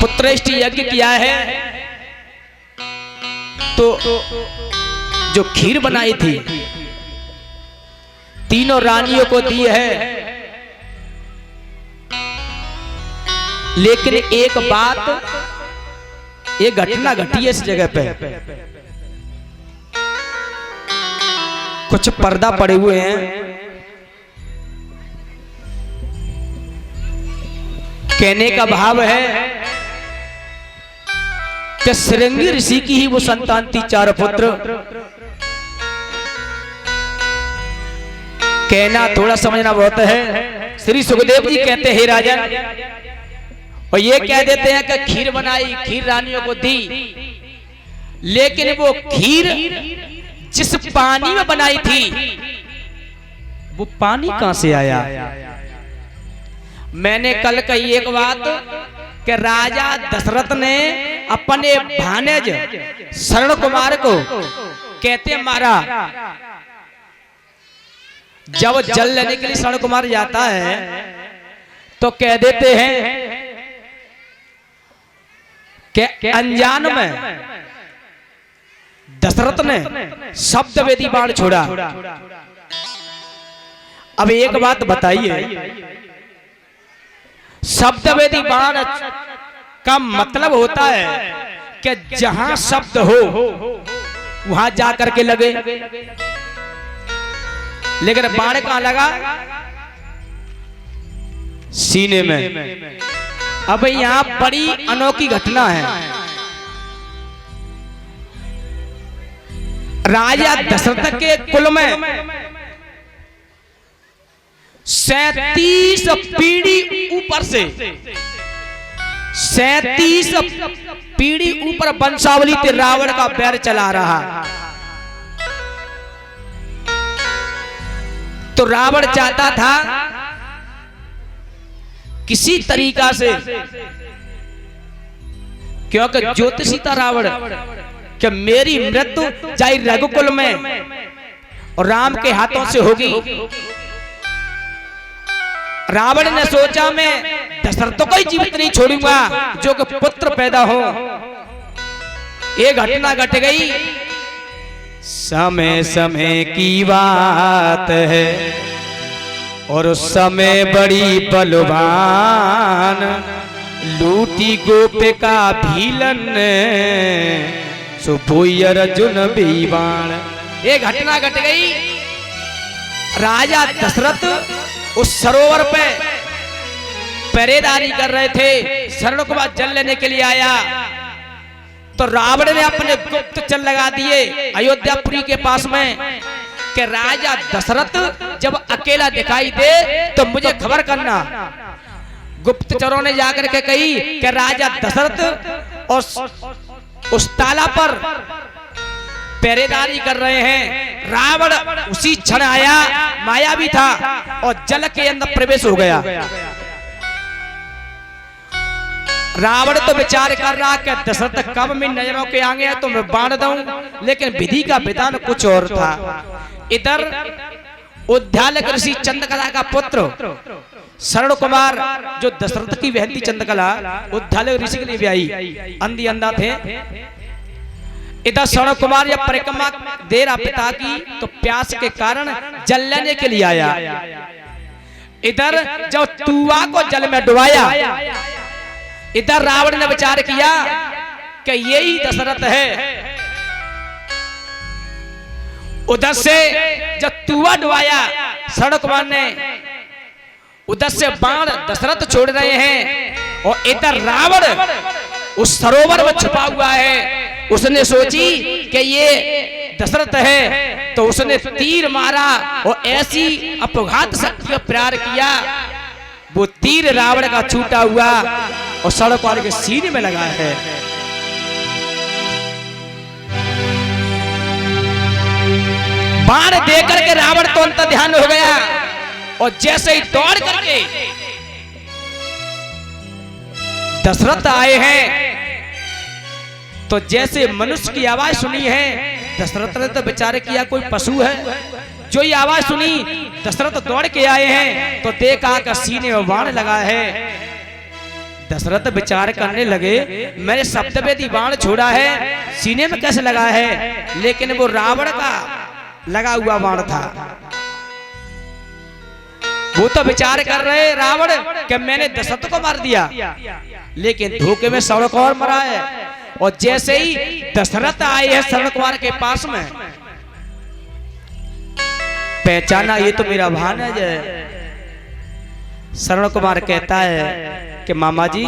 पुत्रेष्टि यज्ञ किया है तो जो खीर बनाई थी तीनों रानियों को दी है। लेकिन एक बात, ये घटना घटी है इस जगह पे, कुछ पर्दा पड़े हुए हैं। कहने का भाव है कि श्रृंगी ऋषि की ही वो संतान थी, 4 पुत्र। कहना थोड़ा समझना बहुत है। श्री सुखदेव जी कहते हैं राजन, और ये कह देते हैं कि खीर बनाई, खीर रानियों को दी, लेकिन वो खीर जिस पानी में बनाई थी वो पानी कहां से आया। मैंने कल कही एक बात कि राजा दशरथ ने अपने भानेज शरण कुमार को कहते मारा। जब जल लेने के लिए शरण कुमार जाता है तो कह देते हैं कि अनजान में दशरथ ने शब्द वेदी बाण छोड़ा। अब एक बात बताइए, शब्द वेदी बाण का मतलब होता है कि जहां शब्द हो वहां जाकर के लगे, लेकिन बाण कहां लगा, सीने में। अब यहां बड़ी अनोखी घटना है। राजा दशरथ के कुल में 37 पीढ़ी ऊपर से 37 पीढ़ी ऊपर वंशावली ते रावण का पैर चला रहा। तो रावण चाहता था किसी तरीका से, क्योंकि ज्योतिषी था रावण, कि मेरी मृत्यु चाहे रघुकुल में और राम के हाथों से होगी। रावण ने सोचा मैं दशरथ को ही जीवित नहीं छोड़ूंगा जो कि पुत्र पैदा हो। ये घटना घट गई। समय समय की बात है और उस समय बड़ी बलवान लूटी गोपिका भीलन सुबोई अर्जुन बीवान। ये घटना घट गई। राजा दशरथ उस सरोवर पे पहरेदारी कर रहे थे, शरण कुमार जल लेने के लिए आया तो रावण ने अपने गुप्त चल लगा दिए अयोध्यापुरी के पास में कि राजा दशरथ जब अकेला दिखाई दे तो मुझे खबर करना। गुप्तचरों ने जाकर के कही कि राजा दशरथ और उस ताला पर पहरेदारी कर रहे हैं। रावण उसी क्षण आया, माया भी था और जल के अंदर प्रवेश हो गया। रावण तो विचार कर रहा कि दशरथ कब मेरी नजरों के आगे है तो मैं बांध दूं, लेकिन विधि का विधान कुछ और था। इधर उद्यालक ऋषि चंद्रकला का पुत्र शरण कुमार, जो दशरथ की बहन थी चंद्रकला, उद्यालक ऋषि के लिए भी आई, अंधी अंधा थे। इधर शरण कुमार जब परिक्रमा दे रहा पिता की तो प्यास के कारण जल लेने के लिए आया। इधर जब तुआ को जल में डुबाया, इधर रावण ने विचार किया कि यही दशरथ है। उधर से जब तुआ डुबाया शरण कुमार ने, उधर से बाण दशरथ छोड़ रहे हैं और इधर रावण उस सरोवर में छुपा हुआ है। उसने सोची कि ये दशरथ है तो उसने तीर मारा और ऐसी अपघात शक्ति का प्रहार किया, वो तीर रावण का छूटा हुआ और शरण कुमार के सीने में लगा है। बाण देकर के रावण तो अंत ध्यान हो गया और जैसे ही दौड़ करके दशरथ आए हैं तो जैसे मनुष्य की आवाज सुनी है, दशरथ ने तो बेचारे किया कोई पशु है, जो ये आवाज सुनी दशरथ दौड़ के आए हैं तो देखा कि सीने में बाण लगा है। दशरथ विचार करने लगे मैंने सप्तवेदी बाण छोड़ा है, सीने में कैसे लगा है, लेकिन वो रावण का लगा हुआ बाण था। वो तो विचार कर रहे रावण कि मैंने दशरथ को मार दिया, लेकिन धोखे में श्रवण कुमार मरा है। और जैसे ही दशरथ आए हैं श्रवण कुमार के पास में, पहचाना ये तो मेरा भानज है। श्रवण कुमार कहता है कि मामा जी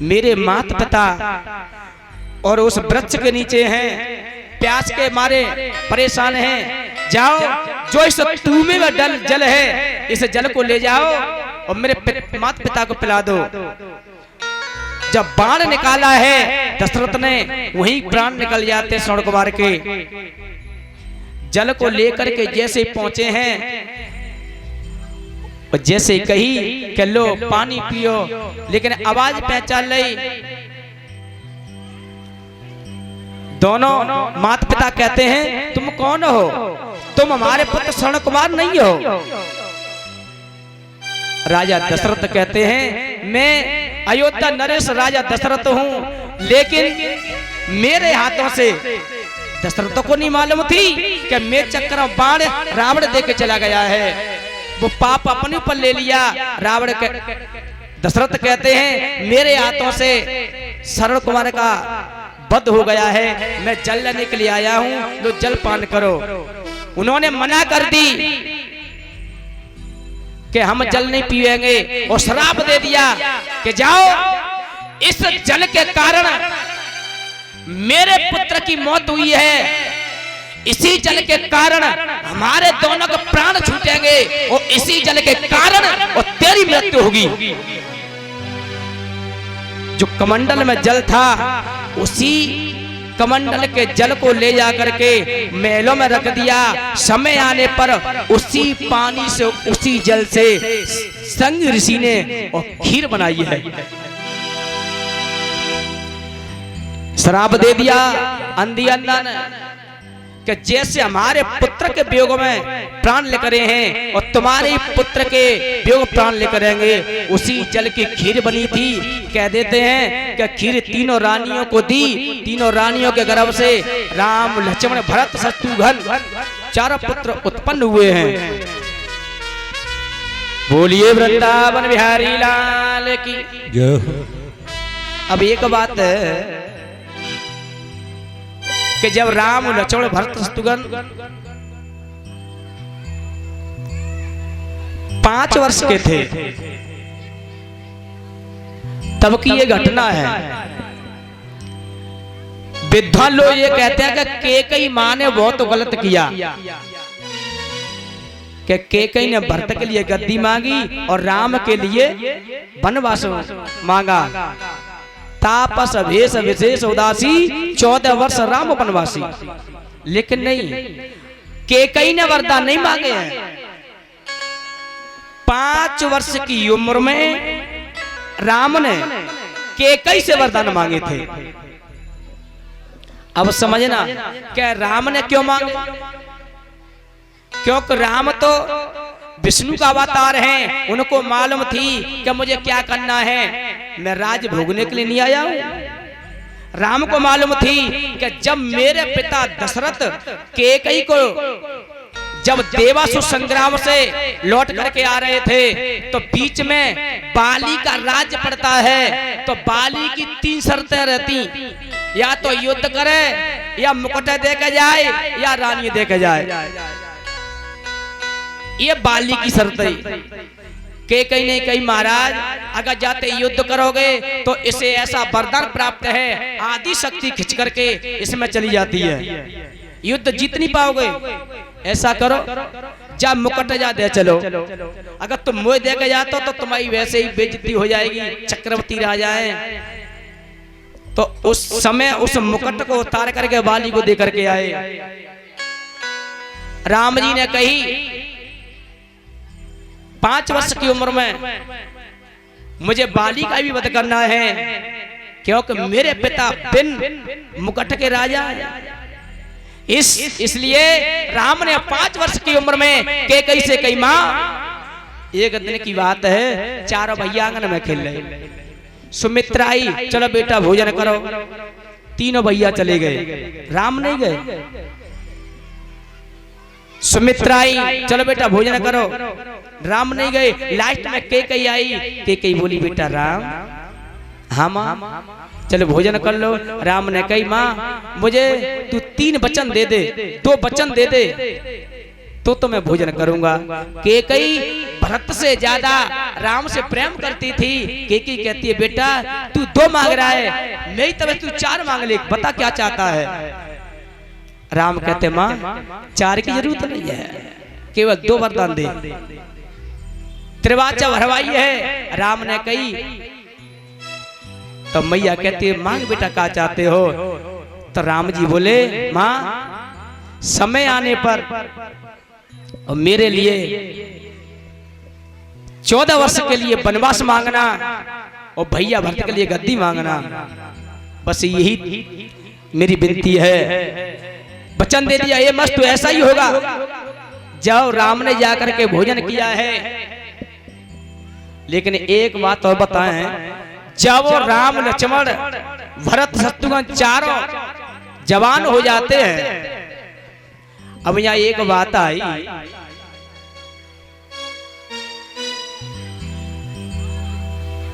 मेरे माता पिता और उस वृक्ष के नीचे हैं, प्यास के मारे परेशान हैं, जाओ जो इस टूमे में जल है इस जल को ले जाओ और मेरे माता पिता को पिला दो। जब बाण निकाला है दशरथ ने, वहीं प्राण निकल जाते श्रवण कुमार के। जल को लेकर के जैसे पहुंचे हैं और जैसे कही कि लो पानी पियो, लेकिन आवाज पहचान ली। दोनों माता पिता कहते हैं तुम कौन हो, तुम हमारे पुत्र श्रवण कुमार नहीं हो। राजा दशरथ कहते हैं मैं अयोध्या नरेश राजा दशरथ हूं, लेकिन मेरे हाथों से दशरथ को नहीं मालूम थी कि मेरे चक्कर में बाण रावण दे के चला गया है। वो पाप अपने ऊपर ले लिया रावण के। दशरथ कहते हैं मेरे हाथों से श्रवण कुमार का वध हो गया है, मैं जल लेने के लिए आया हूं, लो जल पान करो। उन्होंने मना कर दी कि हम जल नहीं पिएंगे और श्राप दे दिया कि जाओ इस जल के कारण मेरे पुत्र की मौत हुई है, इसी जल के कारण हमारे दोनों के प्राण छूटेंगे और इसी जल के कारण और तेरी मृत्यु होगी। जो कमंडल में जल था उसी कमंडल के जल को ले जाकर के महलों में रख दिया। समय आने पर उसी पानी से उसी जल से संग ऋषि ने और खीर बनाई है। श्राप दे दिया अंधी अंधा ने कि जैसे हमारे पुत्र के वियोग में प्राण लेकर हैं और तुम्हारे पुत्र के वियोग प्राण लेकर आएंगे। उसी जल की खीर बनी थी। कह देते हैं कि खीर तीनों रानियों को दी, तीनों रानियों के गर्भ से राम लक्ष्मण भरत शत्रुघ्न चारों पुत्र उत्पन्न हुए हैं। बोलिए वृंदावन बिहारी लाल की। अब एक बात है कि जब राम लक्ष्मण भरत शत्रुघ्न 5 वर्ष के थे तब की ये घटना है। विद्वान लोग ये कहते हैं कि कैकेयी मां ने बहुत गलत किया कि कैकेयी ने भरत के लिए गद्दी मांगी और राम के लिए वनवास मांगा। तापस भेष विशेष उदासी 14 वर्ष राम वनवासी। लेकिन नहीं, कैकेयी ने वरदान नहीं मांगे हैं। 5 वर्ष की उम्र में राम ने कैकेयी से वरदान मांगे थे। अब समझना क्या राम ने क्यों मांगे, क्योंकि राम तो विष्णु का अवतार हैं। उनको मालूम थी कि मुझे क्या करना है, मैं राज भोगने के लिए नहीं आया हूं। राम को मालूम थी कि जब मेरे पिता दशरथ कैकेयी को जब देवासुर संग्राम से लौट करके आ रहे थे तो बीच में बाली का राज्य पड़ता है। तो बाली की 3 शर्तें रहती, या तो युद्ध करे, या मुकुट देके जाए, या रानी देके जाए। ये बाली की शर्तें। कैकेयी ने कही महाराज अगर जाते युद्ध करोगे तो इसे ऐसा वरदान प्राप्त है, आदि शक्ति खिंच करके इसमें चली जाती है, युद्ध जीत नहीं पाओगे। ऐसा करो जा मुकुट जा दे चलो। अगर तुम मुझे देके जाते तो तुम्हारी वैसे ही बेइज्जती हो जाएगी, चक्रवर्ती राजा है। तो उस समय उस मुकुट को उतार करके बाली को दे करके आए। राम जी ने कही 5 वर्ष की उम्र में मुझे बाली का भी वध करना है, क्योंकि मेरे पिता बिन मुकुट के राजा हैं। इसलिए राम ने 5 वर्ष की उम्र में कैकई से कही, माँ एक दिन की बात है, चारों भैया आंगन में खेल रहे, सुमित्रा आई, चलो बेटा भोजन करो। तीनों भैया चले गए, राम नहीं गए। सुमित्रा आई, चलो बेटा भोजन करो, राम नहीं गए। लास्ट में कैकई आई, कैकई बोली बेटा राम, हाँ माँ चलो भोजन कर लो। राम ने कही, माँ मुझे तू 3 वचन दे दे, 2 वचन दे दे तो मैं भोजन करूंगा। कैकई भरत से ज्यादा राम से प्रेम करती थी। कैकई कहती है, बेटा तू 2 मांग रहा है, मेरी तरफ तू 4 मांग ले, बता क्या चाहता है। राम कहते, माँ 4 की जरूरत नहीं है, केवल 2 वरदान दे। त्रिवाचा भरवाई है। राम ने कही, तो मैया कहती है, मांग बेटा क्या चाहते हो। तो राम जी बोले, माँ समय आने पर और मेरे लिए 14 वर्ष के लिए वनवास मांगना और भैया भरत के लिए गद्दी मांगना, बस यही मेरी विनती है। वचन दे दिया, ये मस्त तो ऐसा ही होगा। जब राम ने जाकर के भोजन किया है, लेकिन एक बात और बताएं, जब राम लक्ष्मण भरत शत्रुघ्न चारों जवान हो जाते हैं, अब यहाँ एक बात आई,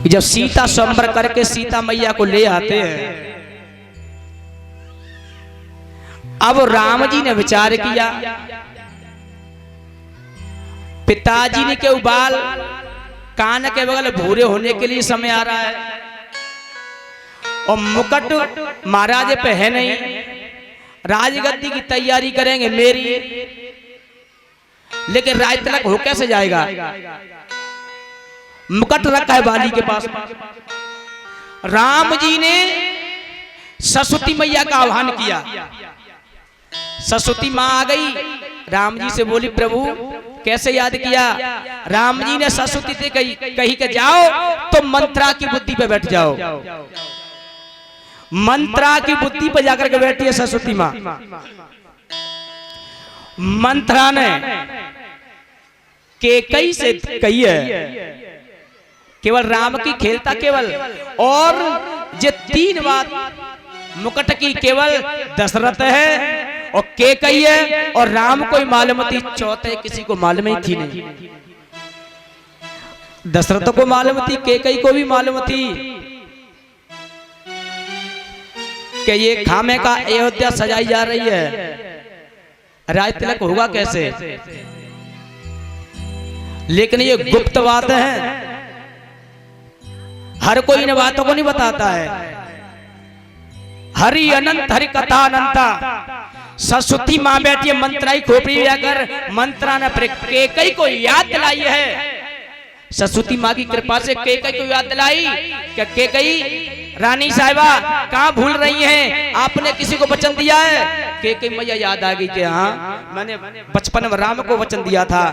जब सीता स्वयंवर करके सीता मैया को ले आते हैं, अब राम जी ने विचार किया, पिताजी ने के बाल कान के बगल भूरे होने के लिए समय आ रहा है, और मुकुट महाराज पे है नहीं, राजगद्दी की तैयारी करेंगे मेरी, लेकिन राज तिलक हो कैसे जाएगा। मुकुट रखा है बाली के पास। राम जी ने सरस्वती मैया का आह्वान किया। सरस्वती माँ आ गई, राम जी से बोली, प्रभु कैसे याद किया। राम जी ने सरस्वती से कही के जाओ तो मंत्रा की बुद्धि पे बैठ जाओ। मंत्रा की बुद्धि पे जाकर के बैठी है सरस्वती माँ। मंत्रा ने कैकई से कही है, केवल राम की खेलता केवल, और ये 3 बात मुकुट की केवल दशरथ है और कैकई है और राम को ही मालूम थी, चौथे किसी को मालूम ही थी नहीं। दशरथ को मालूम थी, कैकई को भी मालूम थी कि ये खामे का अयोध्या सजाई जा रही है, राज तिलक होगा कैसे। लेकिन ये गुप्त बात है, हर कोई इन बातों को नहीं बताता है। हरि अनंत हरि कथा अनंता। सरस्वती माँ बैठी है, मंत्राई खोपड़ी जाकर मंत्रा ने कैकई को याद दिलाई है। सरस्वती माँ की कृपा से कैकई को याद दिलाई कि कैकई रानी साहिबा कहाँ भूल रही हैं, आपने किसी को वचन दिया है। कैकई मैया याद आ गई कि हाँ मैंने बचपन में राम को वचन दिया था,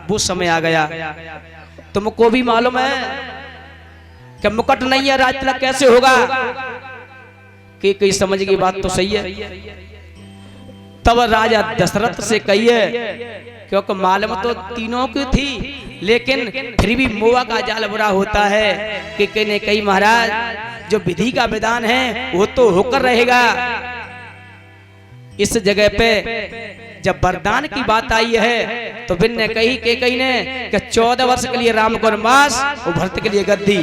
वो समय आ गया। तुमको भी मालूम है कि मुकुट नहीं है, राज तिलक कैसे होगा। कैकई समझ गई बात तो सही है। तब राजा दशरथ से कहिए, क्योंकि मालूम तो तीनों की थी, लेकिन फिर भी मोआ का जाल बुरा होता है। कैकई ने कही, महाराज जो विधि का विधान है वो तो होकर रहेगा। इस जगह पे जब वरदान की बात आई है तो बिन ने कही कैकई ने कि 14 वर्ष के लिए राम को वनवास और भरत के लिए गद्दी,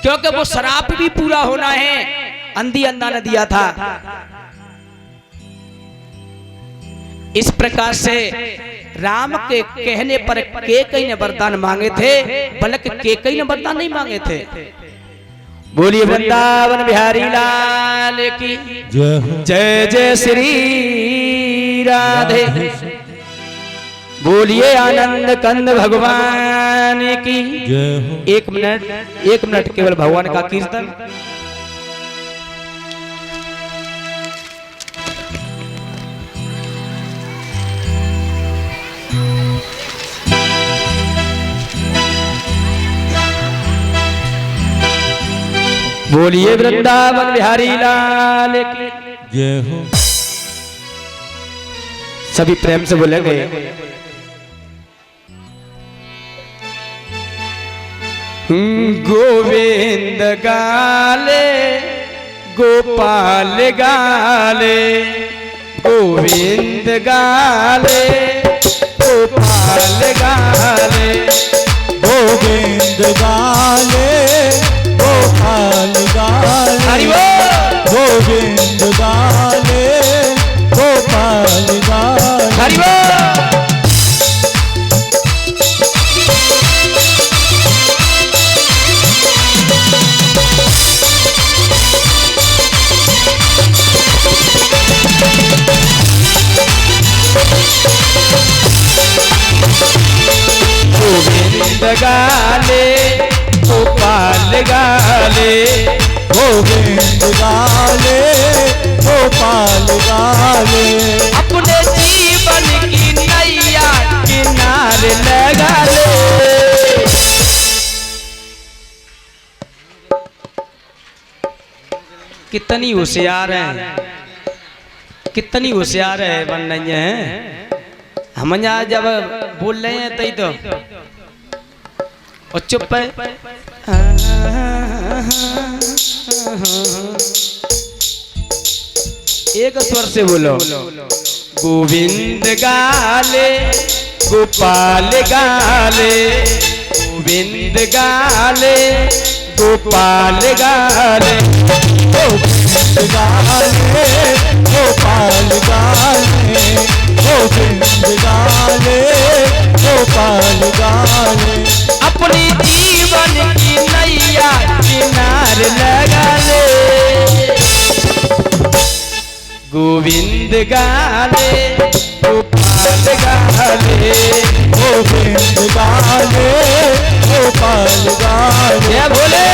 क्योंकि वो श्राप भी पूरा होना है, अंधी अंधा ने दिया था। इस प्रकार से राम के कहने पर कैकई ने वरदान मांगे थे, बल्कि कैकई ने वरदान नहीं मांगे थे। बोलिए वृंदावन बिहारी लाल की जय जय श्री राधे। बोलिए आनंद कंद भगवान की। 1 मिनट केवल भगवान का कीर्तन। बोलिए वृंदावन बिहारी लाल की जय हो। सभी प्रेम से बोलेंगे। गोविंद गाले गोपाल गाले, गोविंद गाले गोपाल गाले, गोविंद गाले गोपाल गाले, गोविंद गाले गोपाल गाले। गोविंद गाले गोपाल गाले, गोविंद गाले गोपाल गाले, अपने जीवन की नैया किनारे लगा ले। कितनी होशियार है, कितनी होशियार है बन रही है। हम यहाँ जब बोल रहे हैं तई तो और चुप है। एक स्वर से बोलो। गोविंद गाले गोपाल गाले, गोविंद गाले गोपाल गाले, गोविंद गाले गोपाल गाले, गोविंद गाले गोपाल गाले, अपनी जीवन की नैया किनारे लगा ले। गोविंद गाले गोपाल गाले, गोविंद गाले गोपाल गाले। क्या बोले?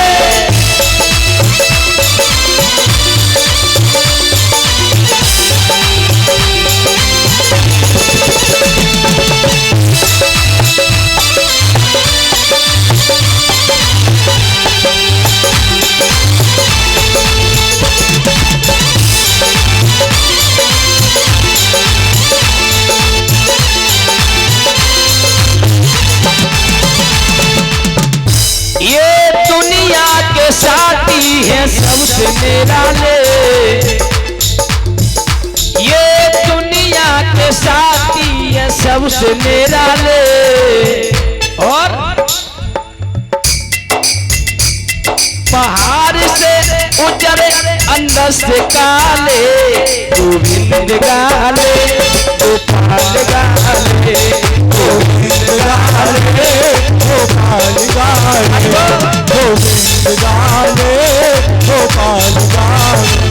साथी है सबसे निराले, ये दुनिया के साथी है सबसे निराले, और पहाड़ से उजरे अंदर से काले। गोविंद गाले गोपाल गाले, गोविंद गाले गोपाल गाले, गोविंद गाले गोपाल गाले।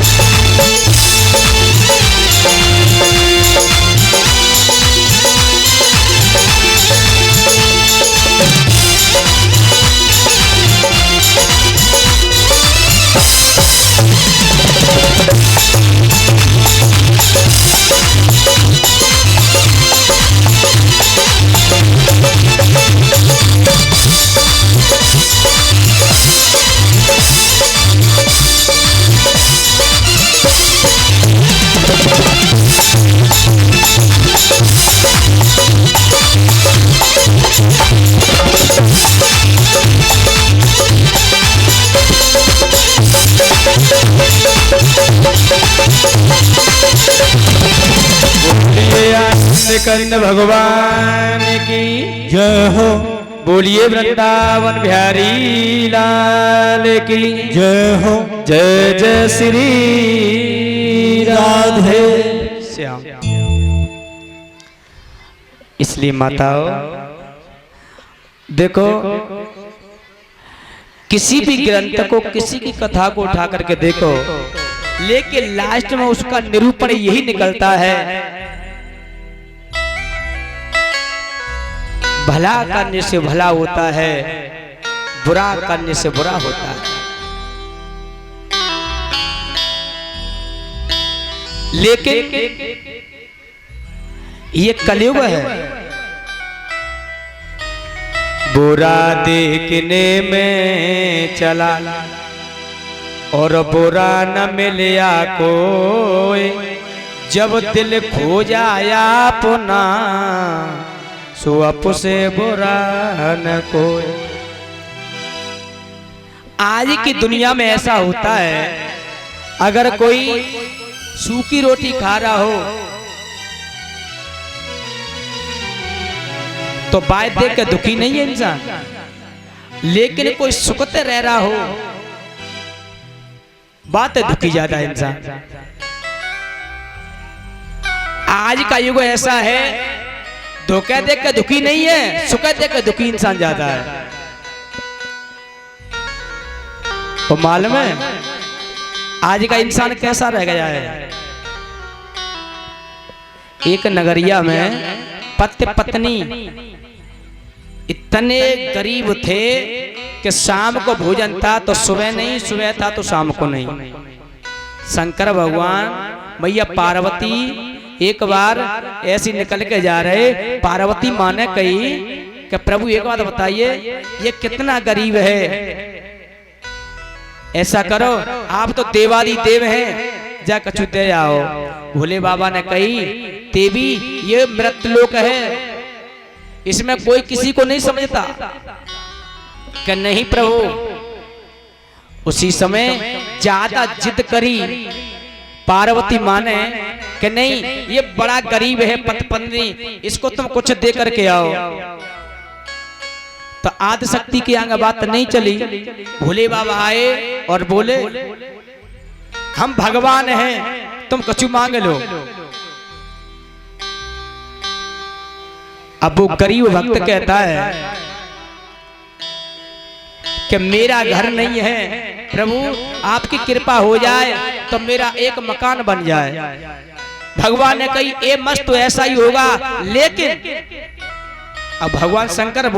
कर्ण भगवान की जय हो। बोलिए वृंदावन बिहारी लाल की जय हो। जय जय श्री राधे श्याम। इसलिए माताओं देखो, किसी भी ग्रंथ को, किसी की कथा को उठा करके देखो, लेकिन लास्ट में उसका निरूपण यही निकलता है, भला करने से भला होता है, बुरा करने से बुरा होता है। लेकिन ये कलयुग है, बुरा देखने में चला और बुरा न मिलिया कोई, जब दिल खो जाया पुना, सो अप से बुरा न कोई। आज की दुनिया में ऐसा होता है, अगर कोई सूखी रोटी खा रहा हो तो बात देख के दुखी नहीं है इंसान, लेकिन कोई सुखते रह रहा हो बात दुखी ज्यादा है इंसान। आज का युग ऐसा है, धोखा देख के दुखी नहीं है, सुख देख के दुखी इंसान ज्यादा है। तो मालूम है आज का इंसान कैसा रह गया है। एक नगरिया में पति पत्नी इतने गरीब थे कि शाम को भोजन था तो सुबह नहीं, सुबह था तो शाम को नहीं। शंकर भगवान मैया पार्वती एक बार ऐसी निकल के जा रहे, पार्वती माँ ने कही कि प्रभु एक बात बताइए, ये कितना गरीब है, ऐसा करो आप तो देवादी देव हैं, जा कछु दे आओ। भोले बाबा ने कही, देवी ये मृतलोक है, इसमें कोई किसी को नहीं समझता। कि नहीं प्रभु। उसी समय ज्यादा जिद करी पार्वती माँ ने कि नहीं ये बड़ा गरीब है पति पत्नी, इसको तुम कुछ दे करके आओ। तो आदि शक्ति की आगे बात नहीं चली। भोले बाबा आए और बोले हम भगवान हैं, तुम कछु मांग लो। अब वो गरीब भक्त कहता है कि मेरा घर नहीं है प्रभु, आपकी कृपा हो जाए तो मेरा एक मकान बन जाए। भगवान ने कही ए मस्त तो ऐसा ही होगा, लेकिन अब भगवान शंकर